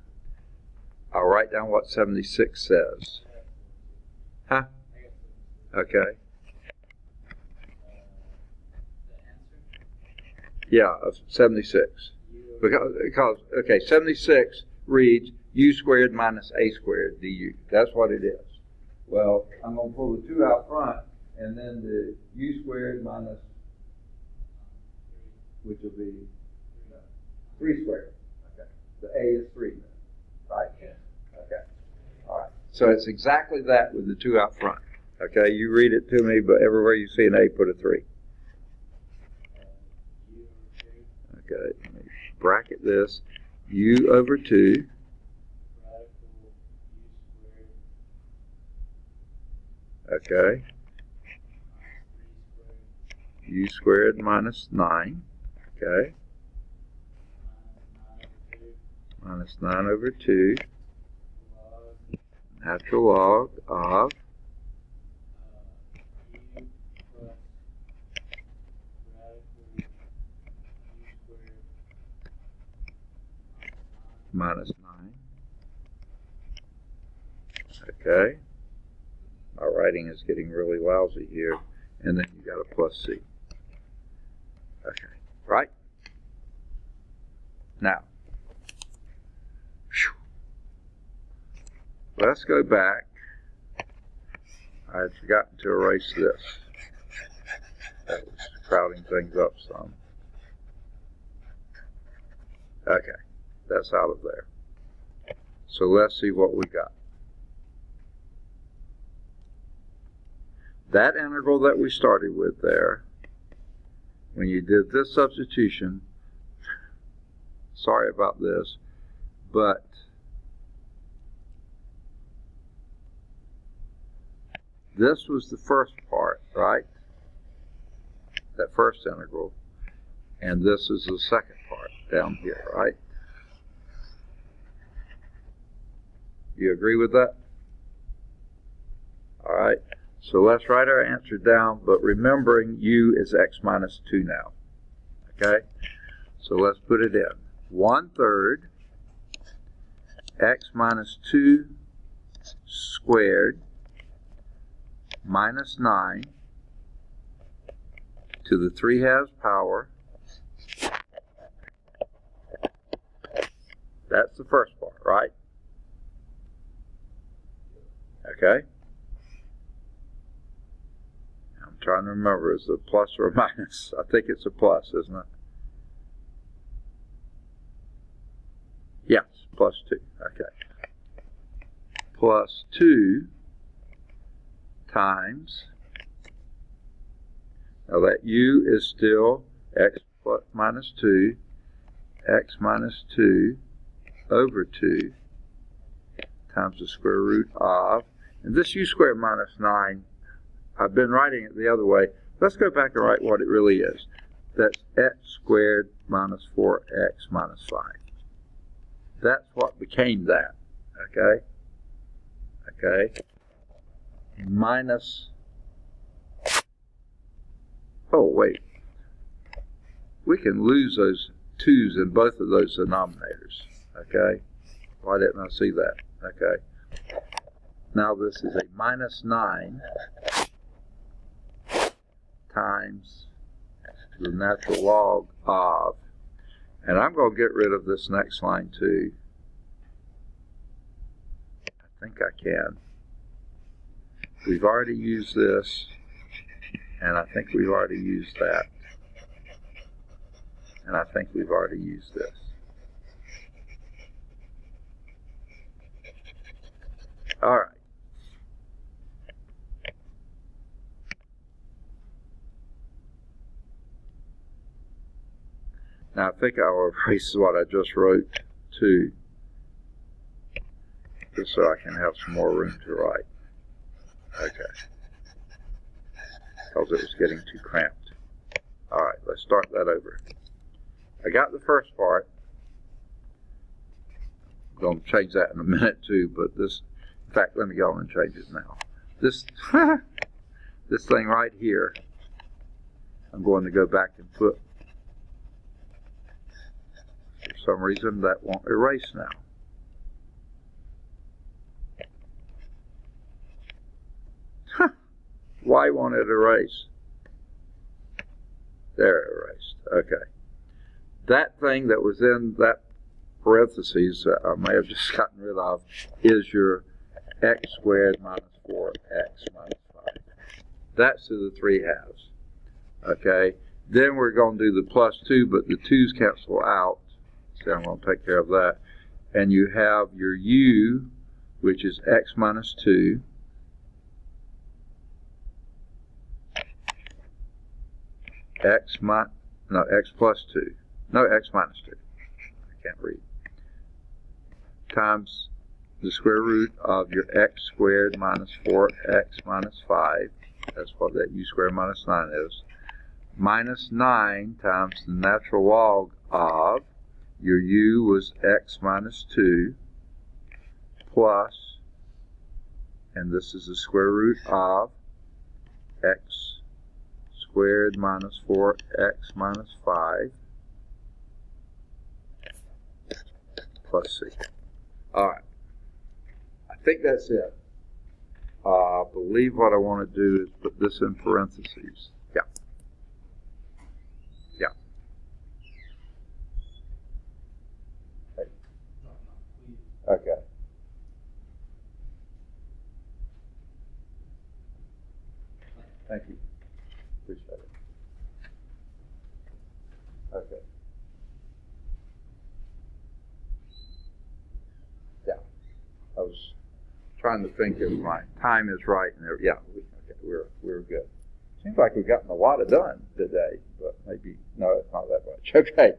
I'll write down what 76 says. Huh? Okay. Yeah, 76. Because, okay, 76 reads u squared minus a squared du. That's what it is. Well, I'm going to pull the 2 out front, and then the u squared minus, which will be 3 squared. Okay. The a is 3 then, right? Okay. All right. So it's exactly that with the 2 out front. Okay, you read it to me, but everywhere you see an a, put a 3. Okay, let me bracket this. U over 2. Okay. U squared minus 9. Okay. Minus 9 over 2. Natural log of minus 9. Okay. My writing is getting really lousy here. And then you got a plus c. Okay. Right? Now, let's go back. I had forgotten to erase this. That was crowding things up some. Okay. That's out of there. So let's see what we got. That integral that we started with there, when you did this substitution, sorry about this, but this was the first part, right? That first integral. And this is the second part down here, right? You agree with that? All right. So let's write our answer down, but remembering u is x minus 2 now. Okay? So let's put it in. 1/3 x minus 2 squared minus 9 to the 3/2 power. That's the first part, right? Okay? I'm trying to remember, is it a plus or a minus? I think it's a plus, isn't it? Yes, plus 2. Okay. Plus 2 times, now that u is still x plus minus 2, x minus 2 over 2 times the square root of, and this u squared minus 9, I've been writing it the other way. Let's go back and write what it really is. That's x squared minus 4x minus 5. That's what became that, okay? Okay? Minus, oh wait, we can lose those 2's in both of those denominators, okay? Why didn't I see that? Okay. Now this is a minus 9 times the natural log of, and I'm going to get rid of this next line too. I think I can. We've already used this, and I think we've already used that. And I think we've already used this. All right. Now I think I'll erase what I just wrote too, just so I can have some more room to write. Okay. Because it was getting too cramped. All right, let's start that over. I got the first part. I'm going to change that in a minute too, but this, in fact, let me go on and change it now. This, this thing right here, I'm going to go back and put, for some reason, that won't erase now. Why won't it erase? There, it erased. Okay. That thing that was in that parentheses that I may have just gotten rid of is your x squared minus 4x minus 5. That's to the 3 halves. Okay. Then we're going to do the plus 2, but the 2's cancel out. So I'm going to take care of that. And you have your u, which is x minus 2. X plus 2. No, x minus 2. I can't read. Times the square root of your x squared minus 4x minus 5. That's what that u squared minus 9 is. Minus 9 times the natural log of your u was x minus 2 plus, and this is the square root of x squared minus 4x minus 5 plus c. Alright. I think that's it. I believe what I want to do is put this in parentheses. Yeah. Yeah. Okay. Thank you. Appreciate it. Okay. Yeah. I was trying to think if my time is right, and yeah, we're good. Seems like we've gotten a lot done today, but maybe no, it's not that much. Okay.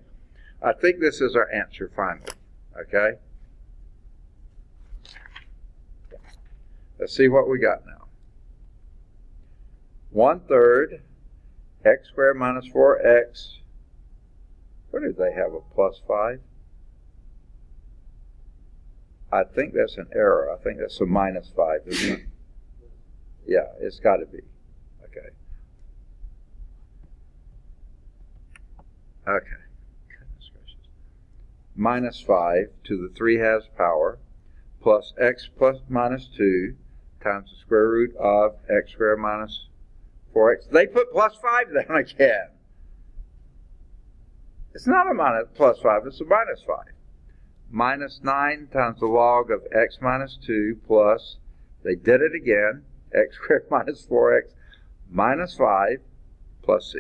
I think this is our answer finally. Okay. Yeah. Let's see what we got now. 1/3 x squared minus 4x. Where did they have a plus 5? I think that's an error. I think that's a minus 5, isn't it? Yeah, it's got to be. Okay. Okay. Goodness gracious. Minus 5 to the 3 halves power plus x plus minus 2 times the square root of x squared minus 4x. They put plus 5 there again. It's not a minus plus 5, it's a minus 5. Minus 9 times the log of x minus 2 plus, they did it again, x squared minus 4x minus 5 plus c.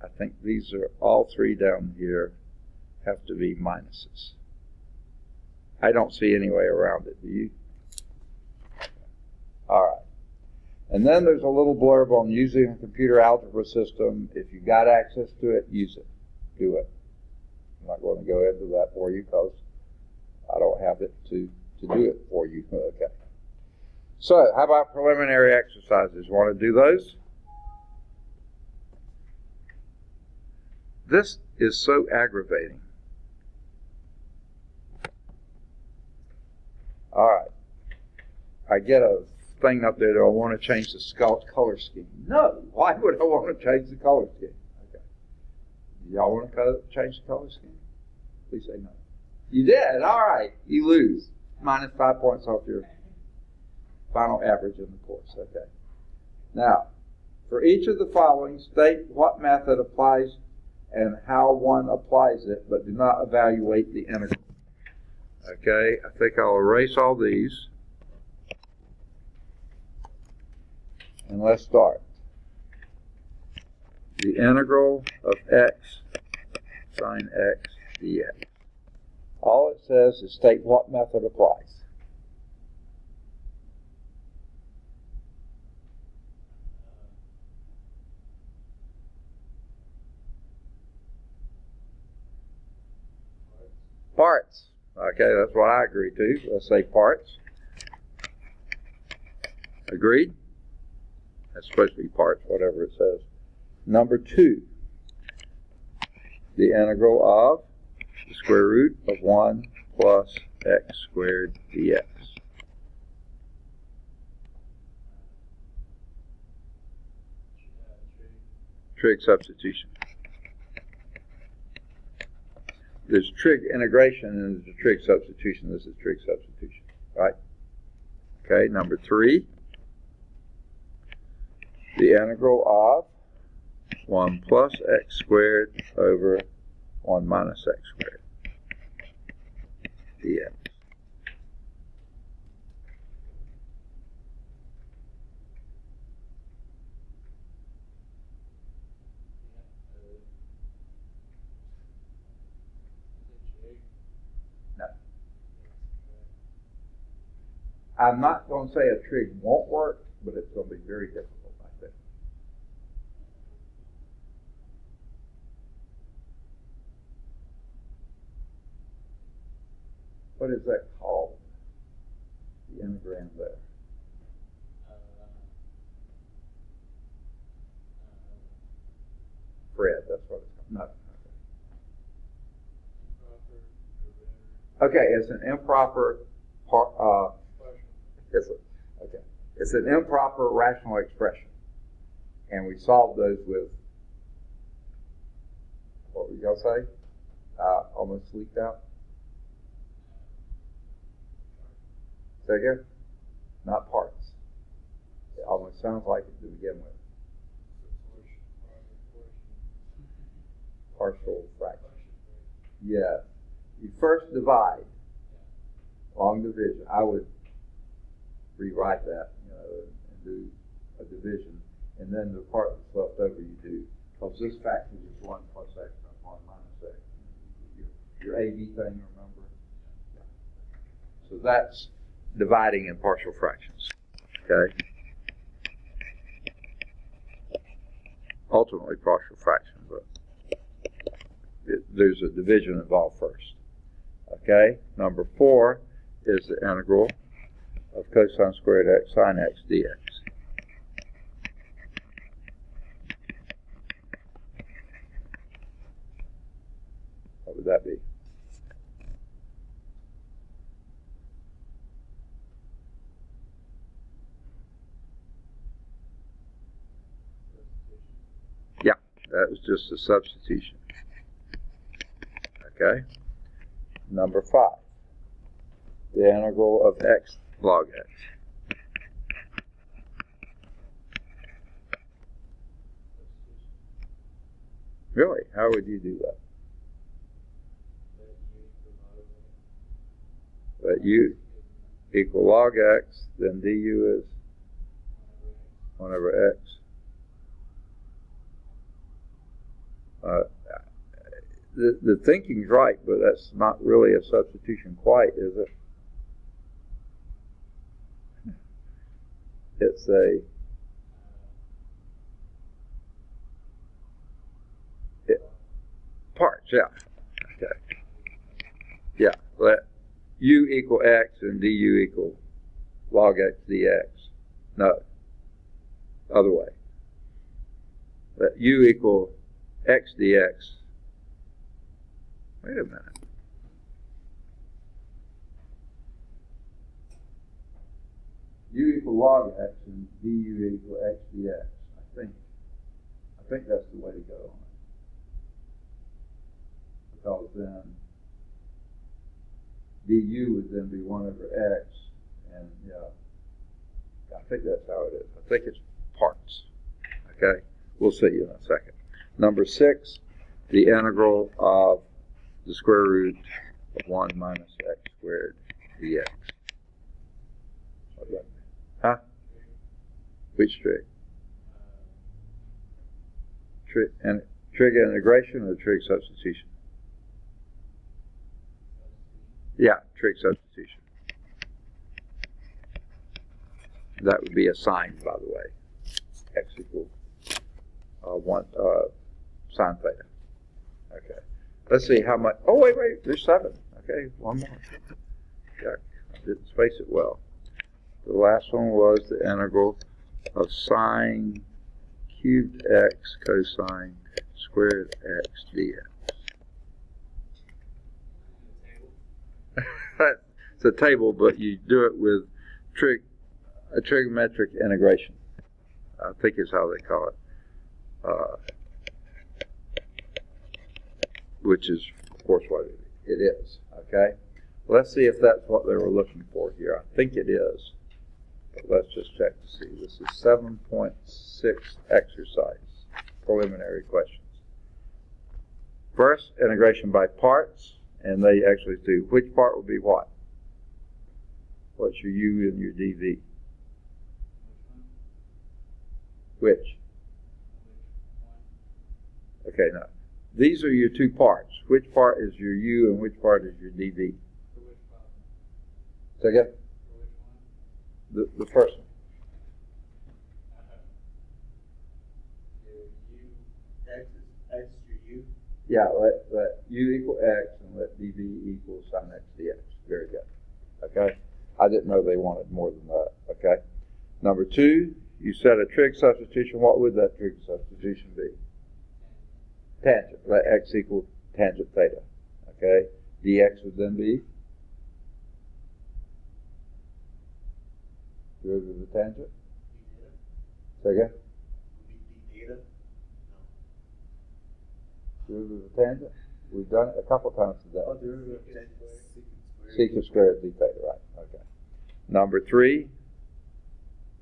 I think these are all three down here have to be minuses. I don't see any way around it, do you? All right. And then there's a little blurb on using a computer algebra system. If you got access to it, use it. Do it. I'm not going to go into that for you because I don't have it to do it for you. Okay. So, how about preliminary exercises? Want to do those? This is so aggravating. All right. I get a thing up there that I want to change the color scheme. No, why would I want to change the color scheme? Okay. Y'all want to change the color scheme? Please say no. You did? All right. You lose. Minus 5 points off your final average in the course. Okay. Now, for each of the following, state what method applies and how one applies it, but do not evaluate the integral. Okay, I think I'll erase all these. And let's start. The integral of x sine x dx. All it says is state what method applies. Parts. Okay, that's what I agree to. Let's say parts. Agreed? That's supposed to be parts, whatever it says. Number 2. The integral of the square root of 1 plus x squared dx. Trig substitution. There's trig integration and there's a trig substitution. This is trig substitution, right? Okay, number 3. The integral of 1 plus x squared over 1 minus x squared dx. No. I'm not going to say a trig won't work, but it's going to be very difficult, I think. What is that called? The integram there. Fred, that's what it's called. No. Okay, it's an improper it's an improper rational expression. And we solve those with, what were you going to say? Almost leaked out. Say again? Not parts. It almost sounds like it to begin with. Partial fraction. Yeah. You first divide. Long division. I would rewrite that, and do a division. And then the part that's left over you do. Because this fraction is 1 plus x and 1 minus x. Your AB thing, remember? So that's dividing in partial fractions. Okay? Ultimately partial fraction, but there's a division involved first. Okay? Number 4 is the integral of cosine squared x sine x dx. What would that be? Yeah, that was just a substitution. Okay? Number 5. The integral of x log x. Really? How would you do that? Let u equal log x, then du is 1 over x. The thinking's right, but that's not really a substitution quite, is it? It's a parts, yeah. Okay. Yeah, let u equal x and du equal log x dx. No. Other way. Let u equal x dx. Wait a minute. U equal log x and du equal x dx. I think that's the way to go on it. Because then du would then be 1 over x, and I think that's how it is. I think it's parts. Okay? We'll see you in a second. Number 6, the integral of the square root of 1 minus x squared dx. Huh? Which trig? Trig integration or trig substitution? Yeah, trig substitution. That would be a sine, by the way. X equals sine theta. Okay. Let's see how much. Oh, wait. There's 7. Okay, one more. Check. I didn't space it well. The last one was the integral of sine cubed x cosine squared x dx. It's a table, but you do it with a trigonometric integration. I think is how they call it. Which is, of course, what it is. Okay? Let's see if that's what they were looking for here. I think it is. But let's just check to see. This is 7.6 exercise, preliminary questions. First, integration by parts, and they actually do. Which part will be what? What's your u and your dv? Which? Okay, now, these are your two parts. Which part is your u and which part is your dv? Say again? The first one. X your u. Yeah, let u equal x and let dv equal sine x dx. Very good. Okay? I didn't know they wanted more than that. Okay? Number 2, you said a trig substitution. What would that trig substitution be? Tangent. Let x equal tangent theta. Okay? dx would then be derivative of tangent. Say again? D theta? Derivative of tangent. We've done it a couple times today. Oh, derivative of tangent. Secant squared d theta, right? Okay. Number 3,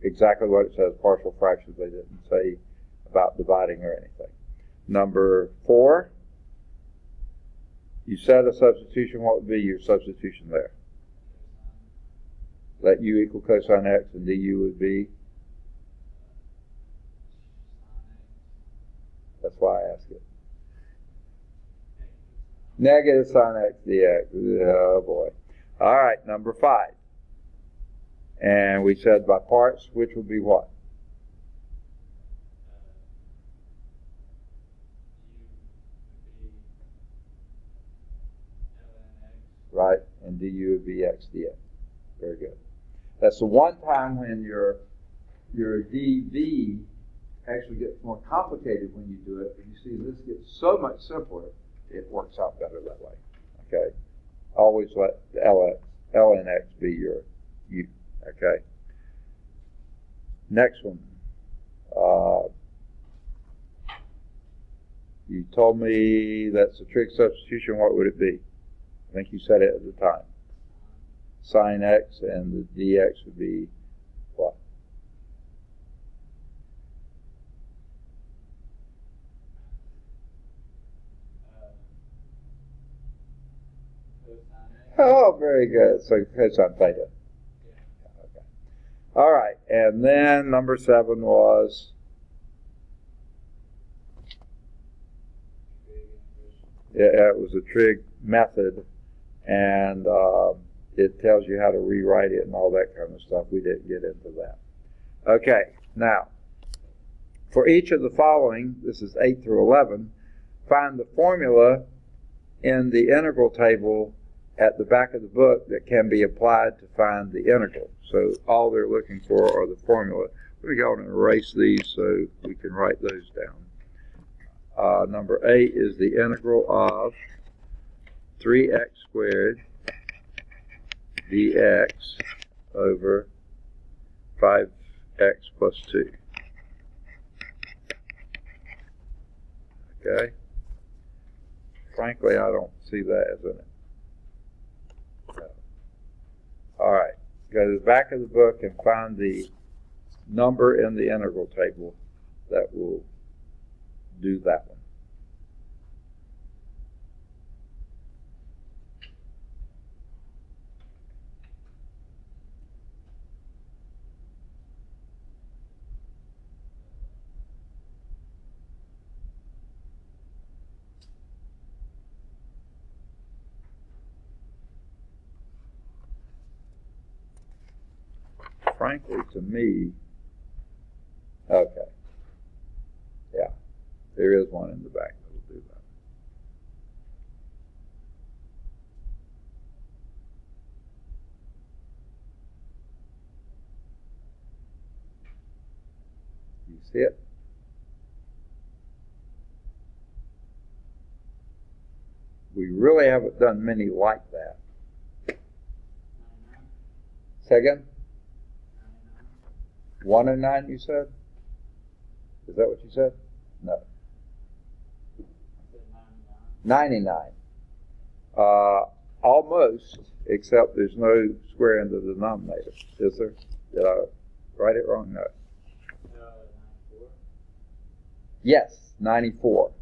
exactly what it says, partial fractions. They didn't say about dividing or anything. Number 4, you said a substitution. What would be your substitution there? Let u equal cosine x and du would be? That's why I asked it. Negative sine x dx. Oh boy. All right, number 5. And we said by parts, which would be what? Right, and du would be x dx. Very good. That's the one time when your dv actually gets more complicated when you do it. But you see, this gets so much simpler, it works out better that way. Okay? Always let the ln x be your u. Okay? Next one. You told me that's a trig substitution. What would it be? I think you said it at the time. Sine x and the dx would be what? Oh, very good. So cosine theta. Okay. All right. And then number 7 was it was a trig method, and it tells you how to rewrite it and all that kind of stuff. We didn't get into that. Okay. Now, for each of the following, this is 8 through 11, find the formula in the integral table at the back of the book that can be applied to find the integral. So all they're looking for are the formula. Let me go and erase these so we can write those down. Number 8 is the integral of 3x squared dx over 5x plus 2. Okay? Frankly, I don't see that as in it. All right, go to the back of the book and find the number in the integral table that will do that one. frankly, to me, okay. Yeah, there is one in the back that will do that. You see it? We really haven't done many like that. Second? 109, you said? Is that what you said? No. 99. Almost, except there's no square in the denominator. Is there? Did I write it wrong? No. 94. Yes, 94.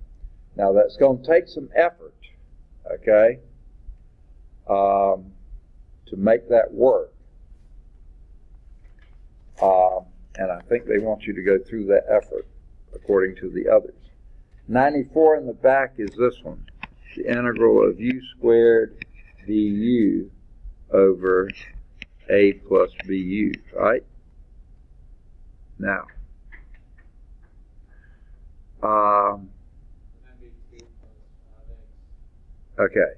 Now that's going to take some effort, okay, to make that work. And I think they want you to go through that effort according to the others. 94 in the back is this one, the integral of u squared du over a plus bu, right? Now, okay,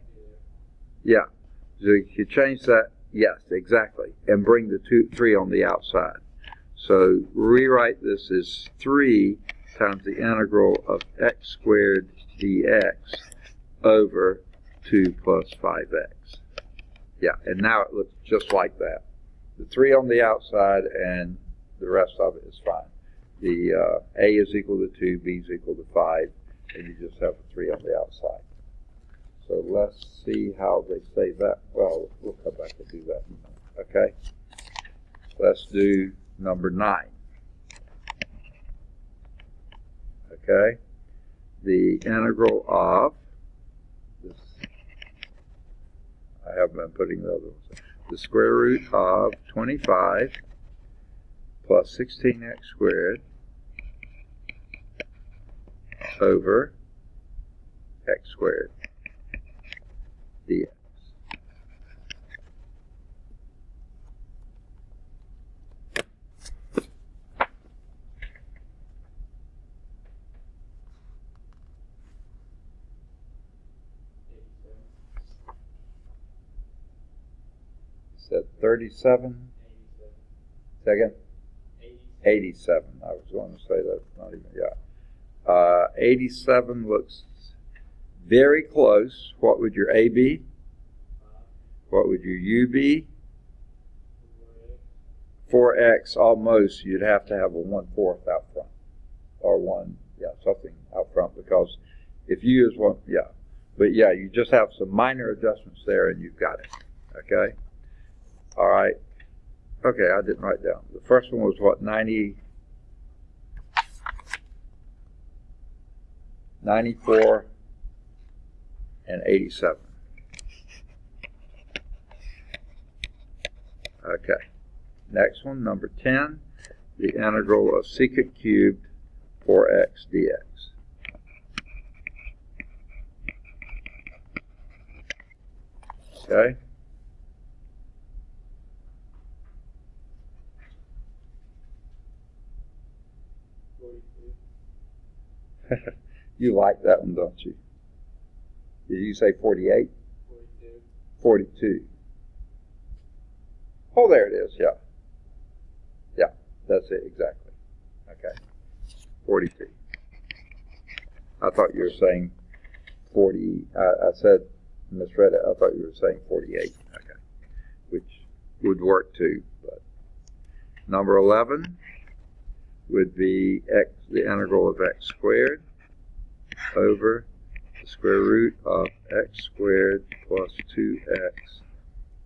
yeah, so you could change that, yes, exactly, and bring the 3 on the outside. So rewrite this as 3 times the integral of x squared dx over 2 plus 5x. Yeah, and now it looks just like that. The 3 on the outside and the rest of it is fine. The a is equal to 2, b is equal to 5, and you just have a 3 on the outside. So let's see how they say that. Well, we'll come back and do that in a minute, okay? Let's do number 9. Okay? The integral of, this, I haven't been putting the other ones, the square root of 25 plus 16x squared over x squared dx. Said 37. 87. Second? 87. I was going to say that's not even, yeah. 87 looks very close. What would your A be? What would your U be? 4x almost. You'd have to have a 1/4 out front. Or something out front, because if U is 1, yeah. But yeah, you just have some minor adjustments there and you've got it. Okay? All right. Okay, I didn't write down. The first one was what, 94 and 87. Okay. Next one, number 10, the integral of secant cubed 4x dx. Okay. You like that one, don't you? Did you say 48? 42. 42. Oh, there it is, yeah. Yeah, that's it, exactly. Okay. 42. I thought you were saying 40. I said, misread it. I thought you were saying 48. Okay. Which would work too. But number 11 would be x, the integral of x squared over the square root of x squared plus 2x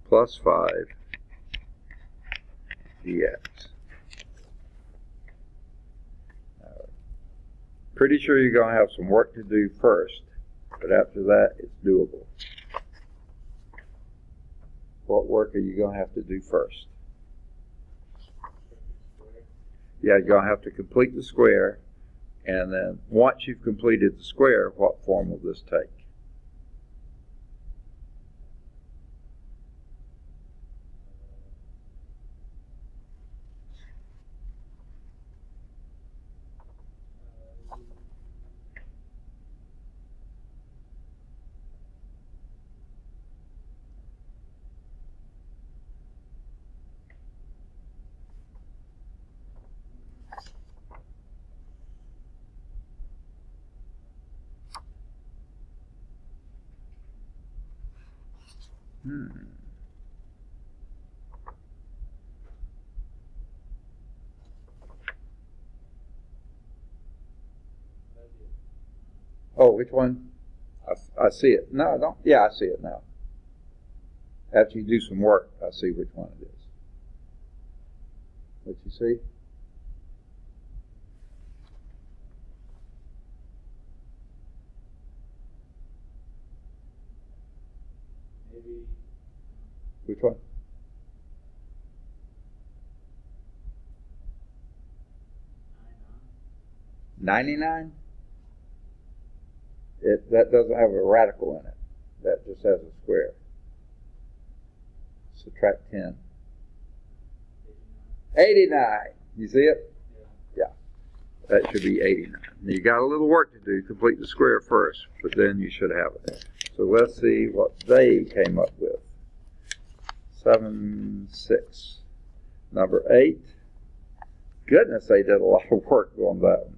plus 5 dx. Pretty sure you're going to have some work to do first, but after that, it's doable. What work are you going to have to do first? Yeah, you're going to have to complete the square, and then once you've completed the square, what form will this take? Oh, which one? I see it. No, I don't. Yeah, I see it now. After you do some work, I see which one it is. What you see? Maybe. Which one? 99? That doesn't have a radical in it. That just has a square. Subtract 10. 89. You see it? Yeah. That should be 89. Now you got a little work to do. Complete the square first, but then you should have it. So let's see what they came up with. 7, 6. Number 8. Goodness, they did a lot of work on that one.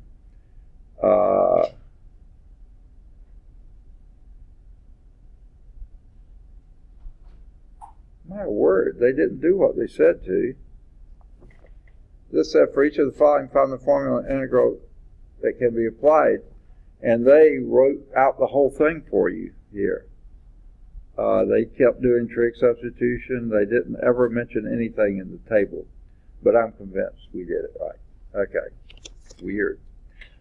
My word, they didn't do what they said to. This said, for each of the following, find the formula integral that can be applied. And they wrote out the whole thing for you here. They kept doing trig substitution. They didn't ever mention anything in the table. But I'm convinced we did it right. Okay. Weird.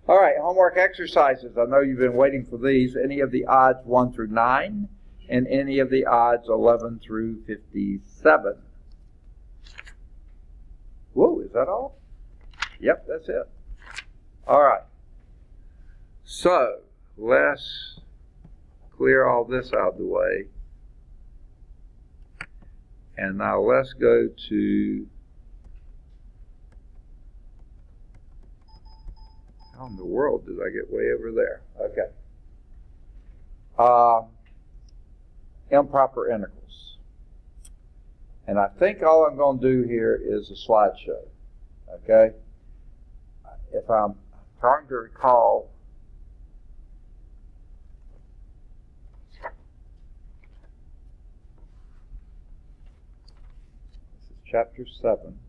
All right, homework exercises. I know you've been waiting for these. Any of the odds 1 through 9, and any of the odds 11 through 57. Whoa, is that all? Yep, that's it. All right. So, let's clear all this out of the way. And now let's go to... How in the world did I get way over there? Okay. Improper integrals. And I think all I'm going to do here is a slideshow. Okay? If I'm trying to recall, this is chapter 7.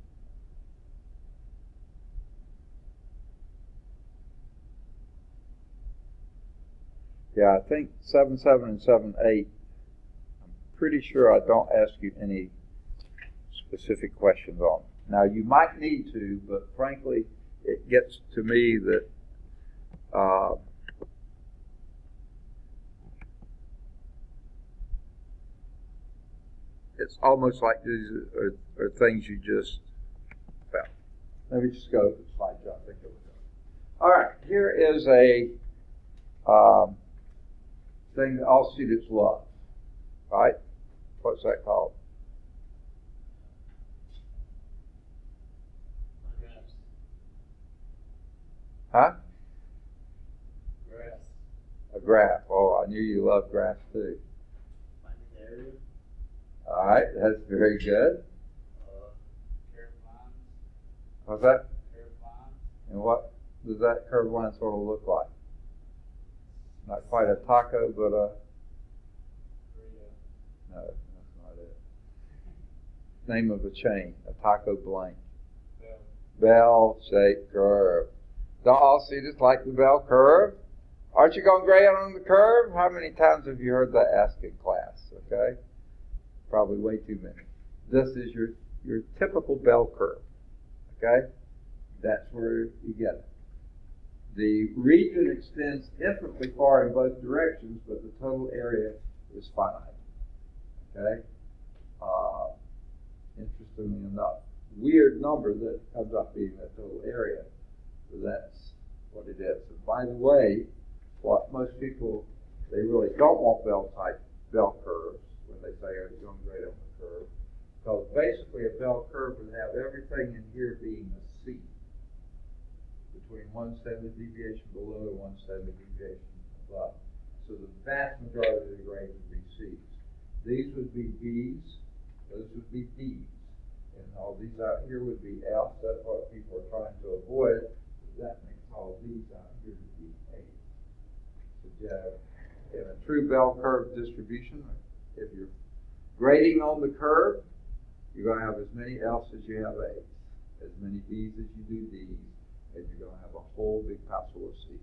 Yeah, I think 7.7 and 7.8, I'm pretty sure I don't ask you any specific questions on. Now, you might need to, but frankly, it gets to me that it's almost like these are things you just found. Let me just go to the slideshow. I think it was done. All right, here is a thing that all students love, right? What's that called? Graphs. Huh? Graphs. A graph. Oh, I knew you loved graphs too. Finding the area. All right, that's very good. Curved lines. What's that? Curved lines. And what does that curved line sort of look like? Not quite a taco, but a... Burrito. No, that's not it. Name of a chain, a taco blank. Bell-shaped curve. Don't all students like the bell curve? Aren't you going great on the curve? How many times have you heard that asked in class? Okay? Probably way too many. This is your typical bell curve. Okay? That's where you get it. The region extends infinitely far in both directions, but the total area is finite. Okay? Interestingly enough. Weird number that comes up being that total area. So that's what it is. And by the way, what most people, they really don't want bell curves when they say, are you going great on the curve? Because basically a bell curve would have everything in here being a C. Between one standard deviation below and one standard deviation above. So the vast majority of the grades would be C's. These would be B's, those would be D's. And all these out here would be F's. That's what people are trying to avoid. That makes all these out here to be A's. So in a true bell curve distribution, if you're Grading on the curve, you're going to have as many L's as you have A's, as many B's as you do D's, and you're going to have a whole big passel of C's.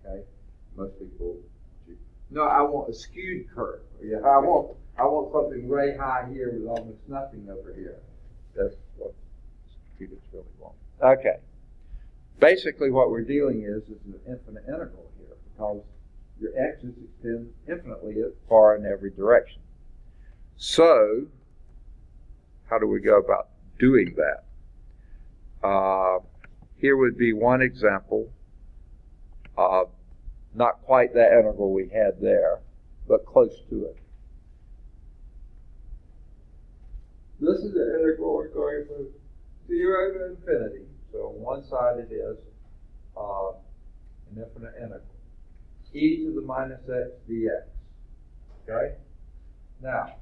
Okay? Most people, no, I want a skewed curve. Yeah, I want something way high here with almost nothing over here. That's what students really want. Okay. Basically, what we're dealing is an infinite integral here because your x's extend infinitely far in every direction. So, how do we go about doing that? Here would be one example of not quite that integral we had there, but close to it. This is the integral we're going from 0 to infinity. So on one side it is an infinite integral. E to the minus x dx. Okay? Now,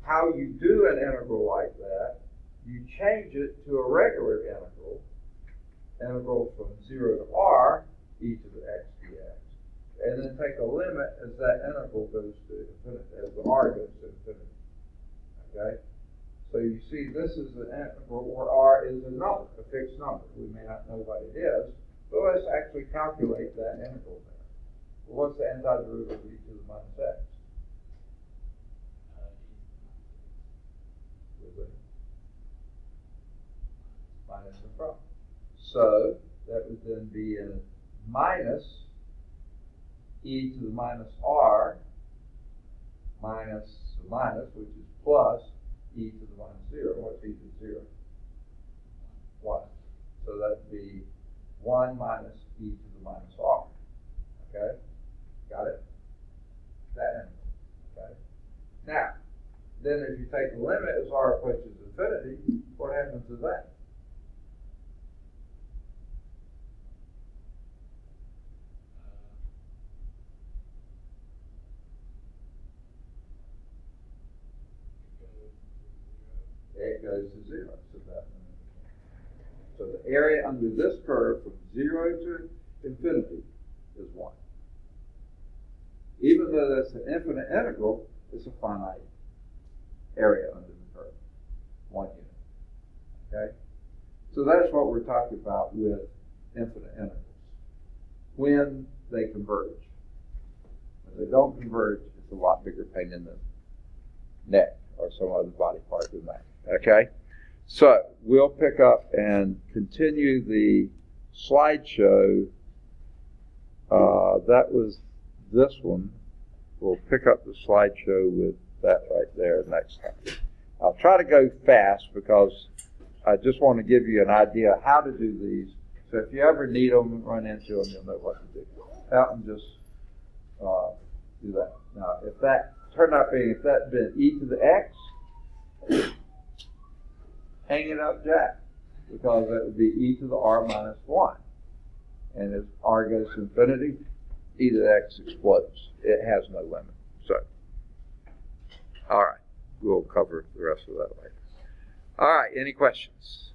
how you do an integral like that, you change it to a regular integral from 0 to r, e to the x dx. And then take a limit as that integral goes to infinity, as the r goes to infinity. Okay? So you see this is an integral where r is a number, a fixed number. We may not know what it is, but let's actually calculate that integral there. Well, what's the antiderivative of e to the minus x? Minus in front. So that would then be a minus e to the minus r minus the minus, which is plus e to the minus 0. What's e to the 0? 1. So that would be 1 minus e to the minus r. Okay? Got it? That integral. Okay? Now, then if you take the limit as r approaches infinity, what happens to that? It goes to 0. So the area under this curve from 0 to infinity is 1. Even though that's an infinite integral, it's a finite area under the curve. 1 unit. Okay? So that's what we're talking about with infinite integrals. When they converge. When they don't converge, it's a lot bigger pain in the neck or some other body part than that. Okay? So we'll pick up and continue the slideshow. That was this one. We'll pick up the slideshow with that right there next time. I'll try to go fast because I just want to give you an idea how to do these. So if you ever need them, run into them, you'll know what to do. Out and just do that. Now, if that turned out being, if that had been e to the x, hang it up jack, because that would be e to the r minus 1. And as r goes to infinity, e to the x explodes. It has no limit. So, all right, we'll cover the rest of that later. All right, any questions?